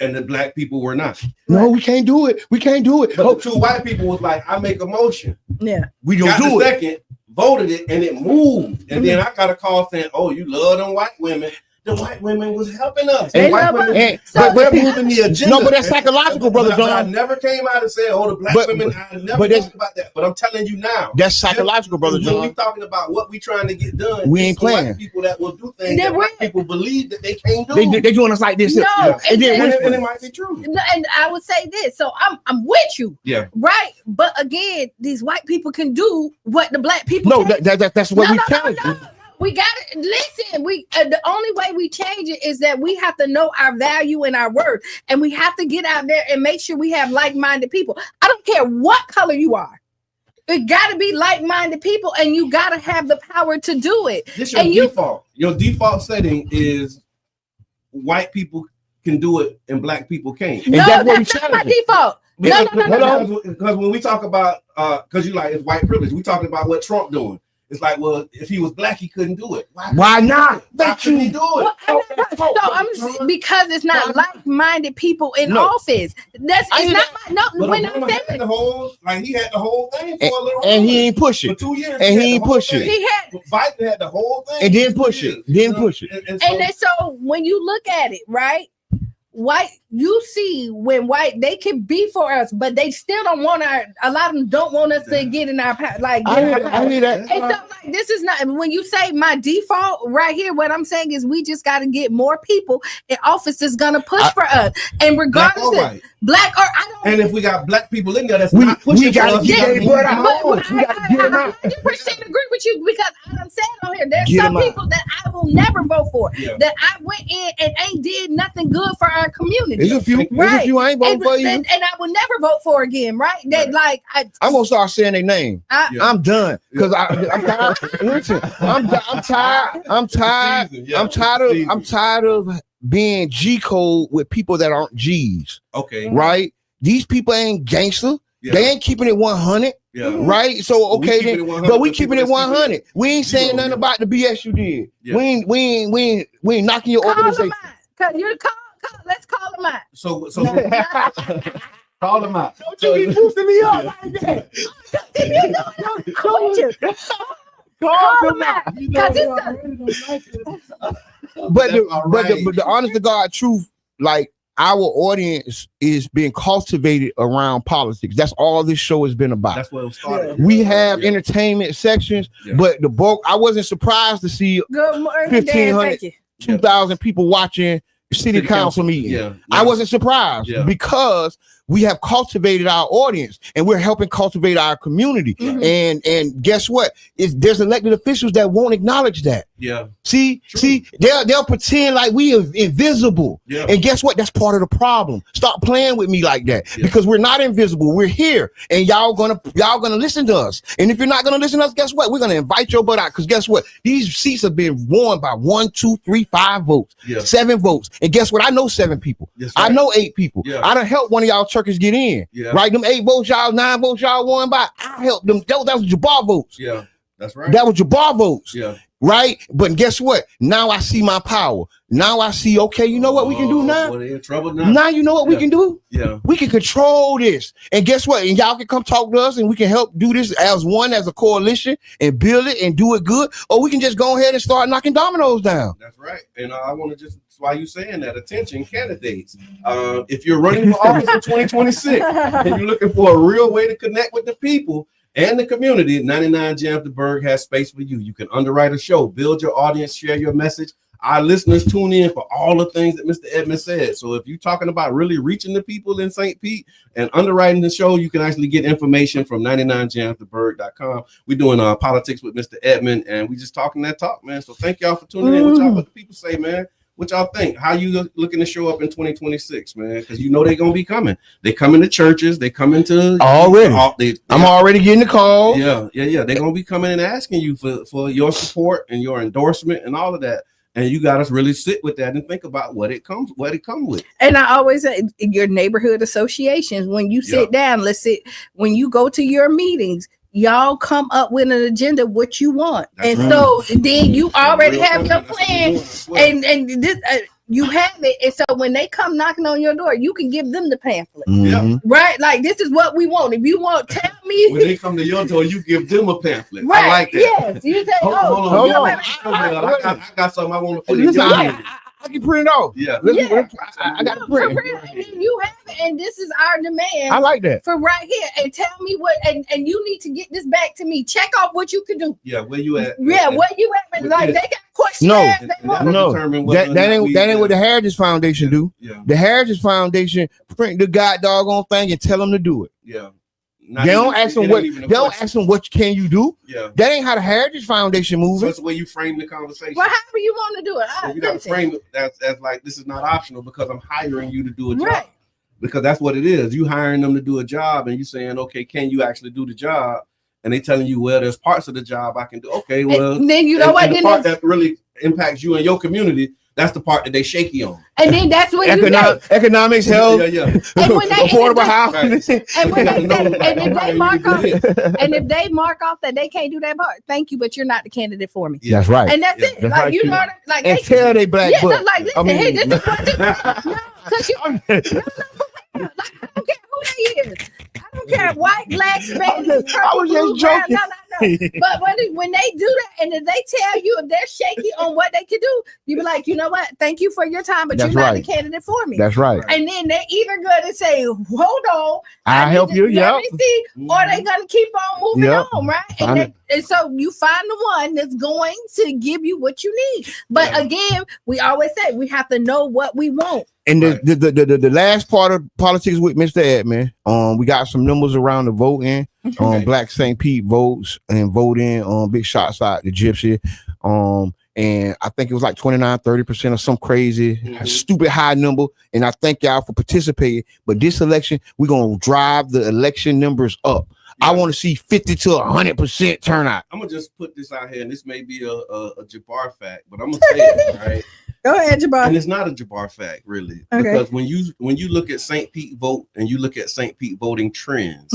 And the Black people were not. No, we can't do it. We can't do it. But the 2 white people was like, I make a motion. Yeah. We don't do it. Second, voted it, and it moved. And then I got a call saying, oh, you love them white women. The white women was helping us. But moving the agenda. No, but that's psychological, brother John. I never came out and said, oh, the Black women. I never talked about that. But I'm telling you now. That's psychological, brother John. When we talking about what we trying to get done, we ain't playing. White people that will do things that white people believe that they can't do. They doing us like this. No, and it might be true. And I would say this. So I'm with you. Yeah. Right. But again, these white people can do what the Black people can't. That's what we can't. We got it. Listen, the only way we change it is that we have to know our value and our worth, and we have to get out there and make sure we have like-minded people. I don't care what color you are. It got to be like-minded people, and you got to have the power to do it. This your default. Your default setting is white people can do it and Black people can't. No, that's not my default. No. Because when we talk about, because you like it's white privilege, we talking about what Trump doing. It's like, well, if he was Black, he couldn't do it. Why not? Why couldn't he do it? So because it's not like-minded people in office. It's not. We're not saying he had the whole thing for a little and he ain't push it. For 2 years. And he ain't push it. Biden had the whole thing. And then push it. And so when you look at it, right? White, you see when white they can be for us, but they still don't want a lot of them don't want us to get in our like. I hear that. And so like this is not when you say my default right here. What I'm saying is we just got to get more people in office that's gonna push for us, and regardless of Black or I don't. And if we got Black people in there, that's not pushing. We got to get them out. I 100% agree with with you because I done said on here, there's Get some 'em out. people that I will never vote for, that I went in and ain't did nothing good for our community. There's a few, right? I ain't voting for you. And I will never vote for again, right? That like I'm gonna start saying their name. I'm done because I'm tired. Listen, I'm tired. I'm tired of being G code with people that aren't G's. Okay, right? These people ain't gangster. They ain't keeping it 100. Right. So okay, then, but we keeping it 100. We ain't saying nothing about the BS you did. We ain't knocking your organization. Let's call them out. So call them out. Don't you be boosting me up like that. Call them out. But the honest to God truth, like our audience is being cultivated around politics. That's all this show has been about. That's what it started. We have entertainment sections, but the bulk, I wasn't surprised to see 1,500, 2,000 people watching city council meeting. I wasn't surprised because we have cultivated our audience and we're helping cultivate our community. And guess what? There's elected officials that won't acknowledge that. See, they'll pretend like we are invisible. And guess what? That's part of the problem. Stop playing with me like that because we're not invisible. We're here, and y'all gonna listen to us. And if you're not gonna listen to us, guess what? We're gonna invite your butt out because guess what? These seats have been won by 1, 2, 3, 5 votes, 7 votes. And guess what? I know 7 people. I know 8 people. I done helped one of y'all truckers get in. Right? Them 8 votes y'all, 9 votes y'all won by. I helped them. That was Jabbar votes. That's right. That was Jabbar votes. Right? But guess what? Now I see my power. Now I see, okay, you know what we can do now? We're in trouble now. Now you know what we can do? We can control this. And guess what? And y'all can come talk to us and we can help do this as one, as a coalition and build it and do it good. Or we can just go ahead and start knocking dominoes down. That's right. And I want to just, while you saying that, attention candidates. If you're running for office in 2026 and you're looking for a real way to connect with the people and the community, 99 J After Berg has space for you. You can underwrite a show, build your audience, share your message. Our listeners tune in for all the things that Mr. Edmond said. So if you're talking about really reaching the people in St. Pete and underwriting the show, you can actually get information from 99jamafterberg.com. We're doing politics with Mr. Edmond, and we just talking that talk, man. So thank y'all for tuning in. What the people say, man? What y'all think? How you looking to show up in 2026, man? Because you know they're gonna be coming. They coming to churches. They coming to already. I'm already getting the call. They're gonna be coming and asking you for your support and your endorsement and all of that. And you got to really sit with that and think about what it comes with. And I always say your neighborhood associations, when you sit down, when you go to your meetings, y'all come up with an agenda, what you want. So then you already have your plan and this, you have it. And so when they come knocking on your door, you can give them the pamphlet. Right? Like, this is what we want. If you want, tell me. When they come to your door, you give them a pamphlet. Right. I like that. Yes. You say, hold on. I got something I want to put in your I can print it off. I got to print it. And then you have it, and this is our demand. I like that. For right here. And tell me what, and you need to get this back to me. Check off what you can do. Where you at? Where you at? Like, they got questions. That ain't what the Heritage Foundation do. The Heritage Foundation print the doggone thing and tell them to do it. They don't ask them what can you do. That ain't how the Heritage Foundation moves. So that's the way you frame the conversation. Well, however you want to do it. So you got to frame it as like, this is not optional because I'm hiring you to do a job. Because that's what it is. You hiring them to do a job and you saying, okay, can you actually do the job? And they telling you, well, there's parts of the job I can do. Okay, well, and then you know what? The part that really impacts you and your community, that's the part that they shaky on. And then that's when economics, health, affordable housing. And if they mark off that they can't do that part, thank you, but you're not the candidate for me. That's right. And that's it. Like, you know, like, and tell they black butt. Like, listen, hey, this is what I don't care who they is. I don't care, white, black, Spanish, purple, blue, brown, no. But when they do that, and if they tell you if they're shaky on what they can do, you be like, you know what? Thank you for your time, but you're not the candidate for me. That's right. And then they're either going to say, "Hold on, I'll help you," or they're going to keep on moving on, right? And so you find the one that's going to give you what you need. But again, we always say we have to know what we want. And the last part of politics with Mr. Edmond, we got some numbers around the voting. Black St. Pete votes and vote in big shots out the Gypsy. And I think it was like 29-30% or some crazy stupid high number. And I thank y'all for participating. But this election, we're gonna drive the election numbers up. I want to see 50 to 100% turnout. I'm gonna just put this out here, and this may be a Jabbar fact, but I'm gonna say it, right? Go ahead, Jabbar. And it's not a Jabbar fact, really, because when you look at St. Pete vote and you look at St. Pete voting trends,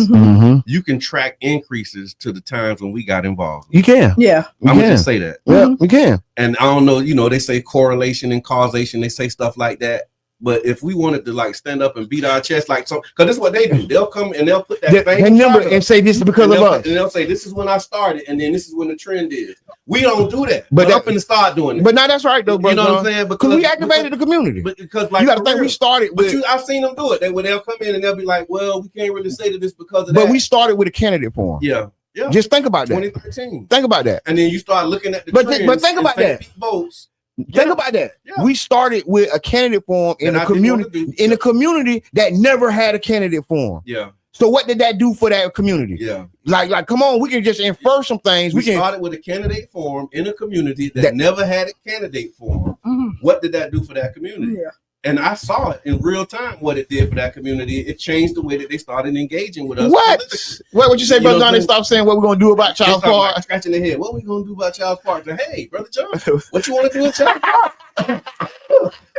you can track increases to the times when we got involved. You can, yeah. I'm gonna just say that. Yeah, you can. And I don't know, they say correlation and causation, they say stuff like that. But if we wanted to like stand up and beat our chest, like so, because this is what they do. They'll come and they'll put that number and say this is because of us. And they'll say this is when I started, and then this is when the trend is. We don't do that. But I'm finna start doing it. But now that's right though, bro. You know what I'm saying? Because we activated the community. Because like you got to think we started with. I've seen them do it. They'll come in and they'll be like, "Well, we can't really say that this because of that." But we started with a candidate forum. Yeah. Just think about that. 2013. Think about that. And then you start looking at the but trends think about that. Votes. Think about that. Yeah. We started with a candidate forum in a community that never had a candidate forum. Yeah. So what did that do for that community? Yeah. Like, come on, we can just infer some things. We started with a candidate forum in a community that never had a candidate forum. What did that do for that community? Yeah. And I saw it in real time what it did for that community. It changed the way that they started engaging with us. What would you say, Brother John? They stopped saying what we're gonna do about Child's Park. Scratching their head. What we gonna do about Child's Park? Hey, Brother John, what you want to do in Child's Park?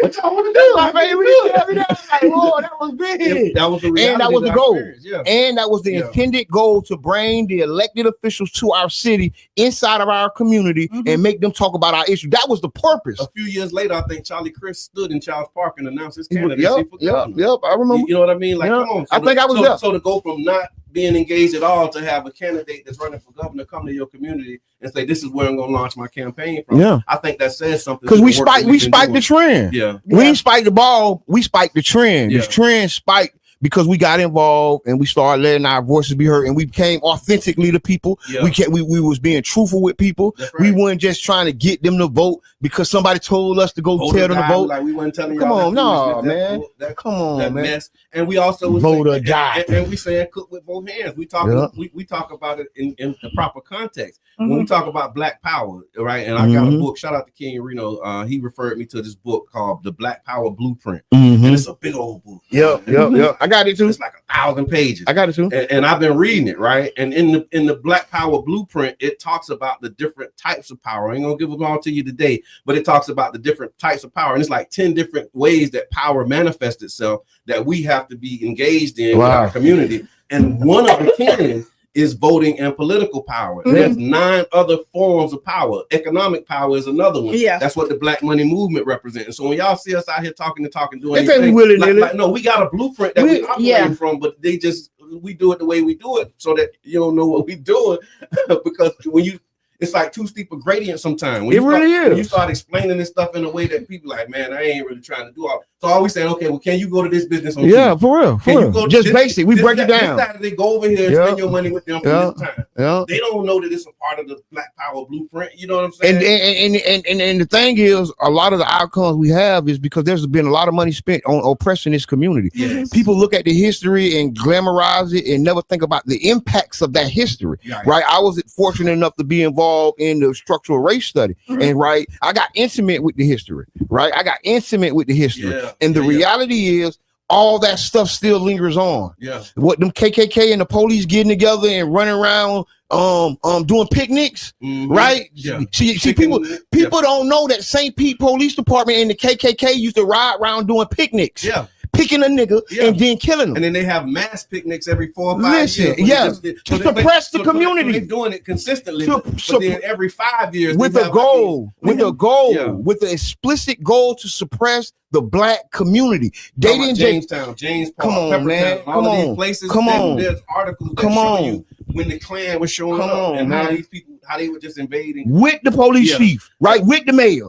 What y'all want to do? Like, whoa, that was big. That was the reality. And that was the goal. Yeah. And that was the intended goal to bring the elected officials to our city, inside of our community, and make them talk about our issue. That was the purpose. A few years later, I think Charlie Chris stood in Child's Park and announced his candidacy for governor. Yep, I remember. You know what I mean? Like, come on. I think I was there. So to go from not being engaged at all to have a candidate that's running for governor come to your community and say, this is where I'm going to launch my campaign from. Yeah. I think that says something. Because we spiked the trend. Yeah. We didn't spike the ball. We spiked the trend. Yeah. The trend spiked because we got involved and we started letting our voices be heard, and we became authentically the people. Yeah. We was being truthful with people. Right. We weren't just trying to get them to vote because somebody told us to go tell them to vote. Like we weren't telling come y'all. On, no, man. Come on, man. Mess. And we also vote or die. And we saying cook with both hands. We talk. We talk about it in the proper context. When we talk about Black Power, right? And I got a book. Shout out to King Reno. He referred me to this book called The Black Power Blueprint, and it's a big old book. Yep. I got it too. It's like 1,000 pages. I got it too. And I've been reading it, right? And in the Black Power Blueprint, it talks about the different types of power. I ain't gonna give them all to you today, but it talks about the different types of power, and it's like 10 different ways that power manifests itself that we have to be engaged in with our community. And one of the 10 is voting and political power. There's 9 other forms of power. Economic power is another one. Yeah, that's what the Black Money Movement represents. And so when y'all see us out here talking, doing anything, no, we got a blueprint that we operate from, but we do it the way we do it so that you don't know what we're doing because it's like too steep a gradient sometimes. When you start explaining this stuff in a way that people like, man, I ain't really trying to do all. So always saying, okay, well, can you go to this business on Tuesday? For real. Just basic. We break it down. They go over here and spend your money with them for this time. They don't know that it's a part of the Black Power Blueprint. You know what I'm saying? And the thing is, a lot of the outcomes we have is because there's been a lot of money spent on oppressing this community. Yes. People look at the history and glamorize it and never think about the impacts of that history. Right? I was fortunate enough to be involved in the structural race study, and I got intimate with the history. And the reality is all that stuff still lingers on. What them KKK and the police getting together and running around doing picnics, right? See people don't know that St. Pete Police Department and the KKK used to ride around doing picnics. Picking a nigga and then killing them. And then they have mass picnics every 4 or 5 years. To suppress the community. They're doing it consistently. But then every 5 years. With a goal. With the explicit goal to suppress the Black community. They didn't Jamestown, James Park, come on, man. All of these places. There's articles that show you when the Klan was showing up and how these people, how they were just invading with the police chief, right? With the mayor,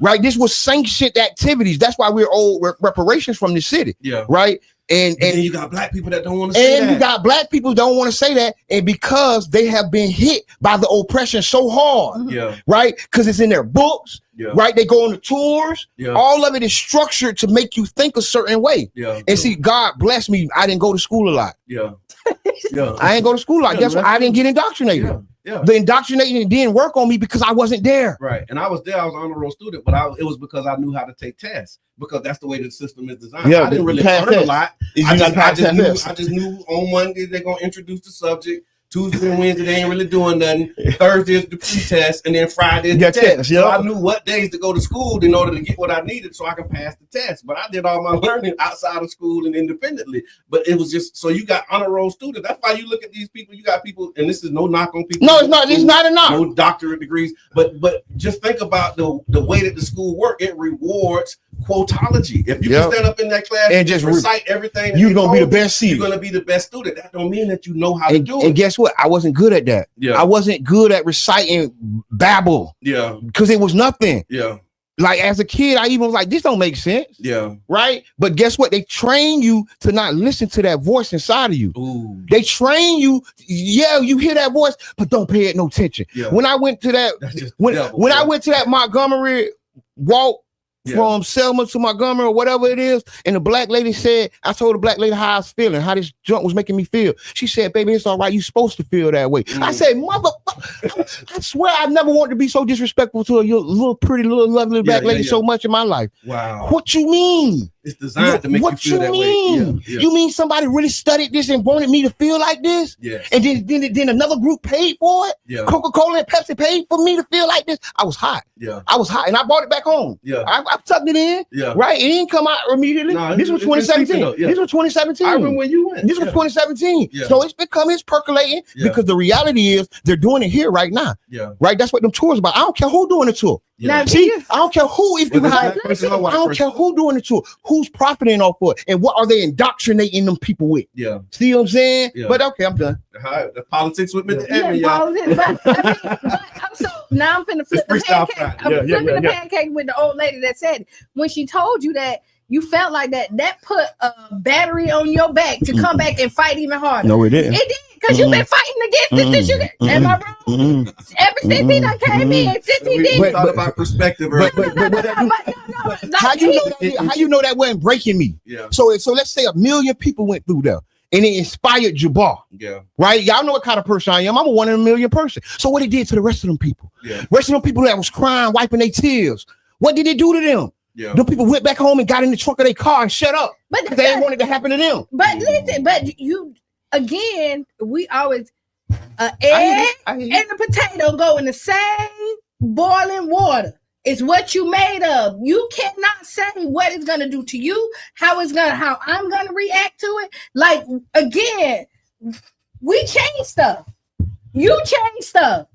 right. This was sanctioned activities. That's why we're owed reparations from the city, right. And then you got Black people that don't want to say that. And you got Black people don't want to say that, and because they have been hit by the oppression so hard, right? Because it's in their books. right? They go on the tours. All of it is structured to make you think a certain way. And see, God bless me, I didn't go to school a lot. I ain't go to school a lot. Guess what? I didn't get indoctrinated. The indoctrinating didn't work on me because I wasn't there. Right. And I was there. I was an honor roll student, but it was because I knew how to take tests, because that's the way the system is designed. I didn't really learn a lot. I just knew on Monday they're going to introduce the subject. Tuesday and Wednesday, they ain't really doing nothing. Thursday is the pre-test, and then Friday is the test. So I knew what days to go to school in order to get what I needed so I can pass the test. But I did all my learning outside of school and independently. But it was just, so you got honor roll students. That's why you look at these people. You got people, and this is no knock on people. No, it's not. It's not a knock. No doctorate degrees. But just think about the way that the school work. It rewards quotology. If you can stand up in that class and just recite everything, you're going to be the best student. You're going to be the best student. That don't mean that you know how to do it. And guess what? I wasn't good at that. I wasn't good at reciting babble. Because it was nothing. Like as a kid, I even was like, this don't make sense. Right? But guess what? They train you to not listen to that voice inside of you. They train you, you hear that voice, but don't pay it no attention. When I went to that, when I went to that Montgomery walk, from Selma to Montgomery or whatever it is, and the black lady said, I told the black lady how I was feeling, how this junk was making me feel. She said, baby, it's all right. You're supposed to feel that way. I said, motherfucker, I swear I never wanted to be so disrespectful to a little pretty, little lovely black lady so much in my life. Wow. What you mean? It's designed to make you feel that way. You mean somebody really studied this and wanted me to feel like this? And then another group paid for it? Coca-Cola and Pepsi paid for me to feel like this? I was hot. I was hot. And I brought it back home. I tucked it in. Right? It didn't come out immediately. This was 2017. This was 2017. I remember when you went. This was 2017. So it's percolating because the reality is they're doing it here right now. Right? That's what them tours about. I don't care who doing the tour. Now, see, I don't care who, if you I don't care who doing the tour, who's profiting off of it, and what are they indoctrinating them people with? See what I'm saying? But okay, I'm done. The politics with Mr. Edmond, y'all. So now I'm finna flip the pancake. I'm flipping the pancake with the old lady that said when she told you that you felt like that put a battery on your back to come back and fight even harder. No, it didn't. It did, because you've been fighting against this since you am I wrong? Ever since he done came in, since he did. We thought about perspective, right? How you know that wasn't breaking me? So let's say 1 million people went through there. And it inspired Jabbar. Right? Y'all know what kind of person I am. I'm a 1 in a million person. So what it did to the rest of them people? Rest of them people that was crying, wiping their tears. What did it do to them? Them people went back home and got in the trunk of their car and shut up. But they didn't want it to happen to them. But listen, we always egg and a potato go in the same boiling water. It's what you made of. You cannot say what it's gonna do to you, how I'm gonna react to it. Like again, we change stuff. You change stuff.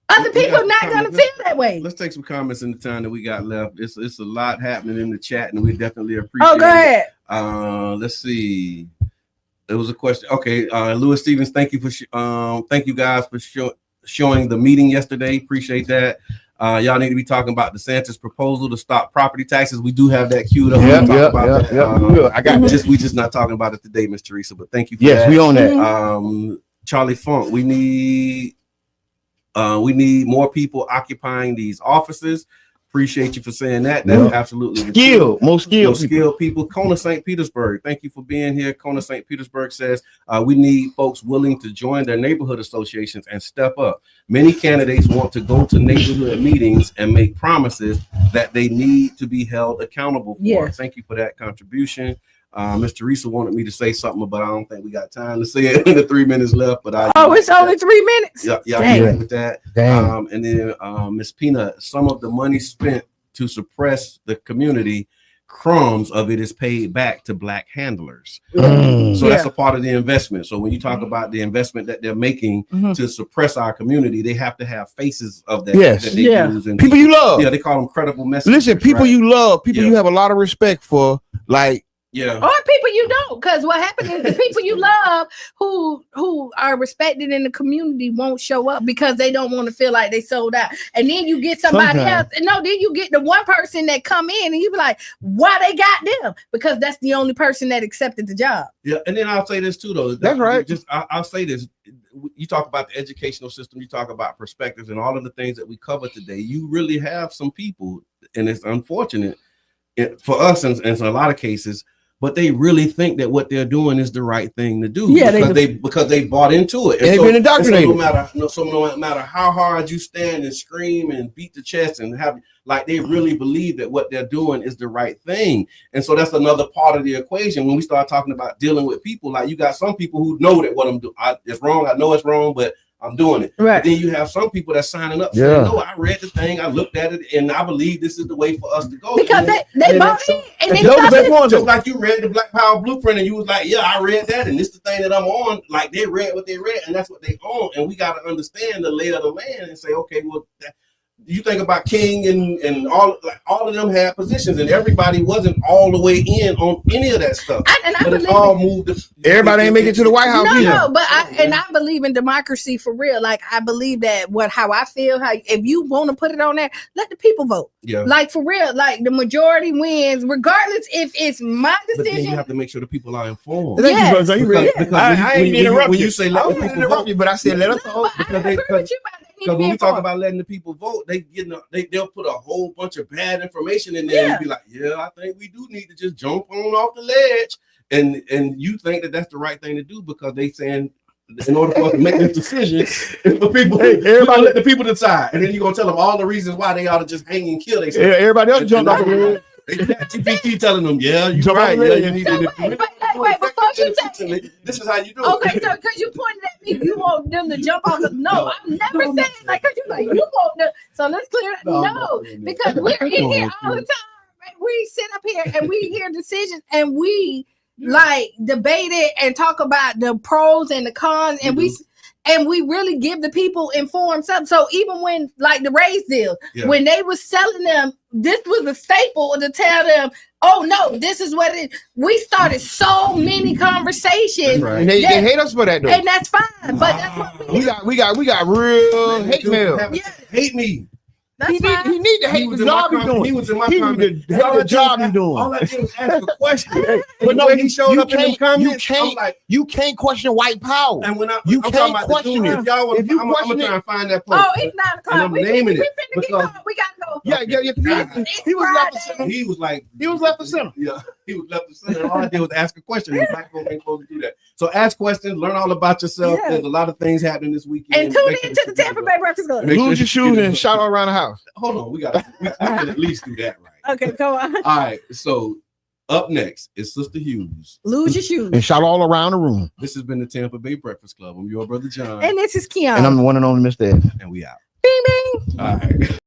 Other people not gonna feel that way. Let's take some comments in the time that we got left. It's a lot happening in the chat, and we definitely appreciate it. Go ahead. Let's see. There was a question. Okay, Louis Stevens, thank you guys for showing the meeting yesterday. Appreciate that. Y'all need to be talking about DeSantis' proposal to stop property taxes. We do have that queued up. I got it. We just not talking about it today, Miss Teresa. But thank you for that. We on that. Charlie Funk, we need more people occupying these offices. Appreciate you for saying that. That's absolutely most skilled people. Kona St. Petersburg, thank you for being here. Kona St. Petersburg says we need folks willing to join their neighborhood associations and step up. Many candidates want to go to neighborhood meetings and make promises that they need to be held accountable for. Thank you for that contribution. Miss Teresa wanted me to say something, but I don't think we got time to say it in the 3 minutes left. But it's only 3 minutes. Yeah, with that. And then Miss Peanut, some of the money spent to suppress the community, crumbs of it is paid back to Black handlers. So that's a part of the investment. So when you talk about the investment that they're making to suppress our community, they have to have faces of that. That they use. And people you love. Yeah, they call them credible messengers. Listen, people you love, people you have a lot of respect for, like. Or people you don't, because what happens is the people you love who are respected in the community won't show up because they don't want to feel like they sold out. And then you get somebody else. No, then you get the one person that come in and you be like, why they got them? Because that's the only person that accepted the job. Yeah, and then I'll say this too, though. That's right. I'll say this. you talk about the educational system, you talk about perspectives and all of the things that we cover today. You really have some people, and it's unfortunate for us in a lot of cases, but they really think that what they're doing is the right thing to do because they bought into it. And they've been indoctrinated. So no matter how hard you stand and scream and beat the chest and have, like, they really believe that what they're doing is the right thing. And so that's another part of the equation. When we start talking about dealing with people, like, you got some people who know that what I'm doing is wrong. I know it's wrong, but I'm doing it. Right. But then you have some people that's signing up saying, no, I read the thing, I looked at it, and I believe this is the way for us to go. Because they bought it. And just like you read the Black Power Blueprint and you was like, yeah, I read that, and this is the thing that I'm on. Like, they read what they read, and that's what they own. And we got to understand the lay of the land and say, okay, well, you think about King and all of them had positions, and everybody wasn't all the way in on any of that stuff. But it's all moved. Everybody ain't make it to the White House. But I believe in democracy for real. Like, I believe that how I feel, if you want to put it on there, let the people vote. Yeah. Like, for real, like, the majority wins, regardless if it's my decision. But then you have to make sure the people are informed. Thank you, brother. You ready? I ain't interrupt when you say let the people vote, but I said let us vote because when we talk about letting the people vote, they'll put a whole bunch of bad information in there and be like, yeah, I think we do need to just jump on off the ledge. And you think that that's the right thing to do because they saying in order for us to make this decision, for people, everybody let the people decide, and then you're gonna tell them all the reasons why they ought to just hang and kill themselves. Everybody else jumped off the ledge. GPT telling them, yeah, you're right. Yeah, you need to. Wait, before you say this is how you do it. Okay, so because you pointed at me, you want them to jump off the. No, I'm never saying like because you like you want them. So let's clear that. No, because we're in here all the time. Right? We sit up here and we hear decisions and we like debate it and talk about the pros and the cons, and we really give the people informed stuff. So even when like the raise deal, when they was selling them, this was a staple to tell them, oh no, this is what it is. We started so many conversations. Right. And they hate us for that though. And that's fine. But that's what we got real hate mail. Hate me. He need to hate the job he's doing. He was in my comments. The job he's doing. All I did was ask a question. But no, he showed up in the comments. You can't question white power. And when I'm can't talking about question it. If y'all want, I'm gonna try and find that place. Oh, it's 9 o'clock. And I'm naming it because we gotta go. Yeah. He was left of center. He was left of center. Yeah, he was left of center. All I did was ask a question. And black folks ain't supposed to do that. So ask questions, learn all about yourself. Yeah. There's a lot of things happening this weekend. And tune into the Tampa Bay Breakfast Club. Lose your shoes and shout all around the house. Hold on, we can at least do that right. Okay, go on. All right, so up next is Sister Hughes. Lose your shoes. And shout all around the room. This has been the Tampa Bay Breakfast Club. I'm your brother John. And this is Qiana. And I'm the one and only Mr. Ed. And we out. Bing, bing. All right.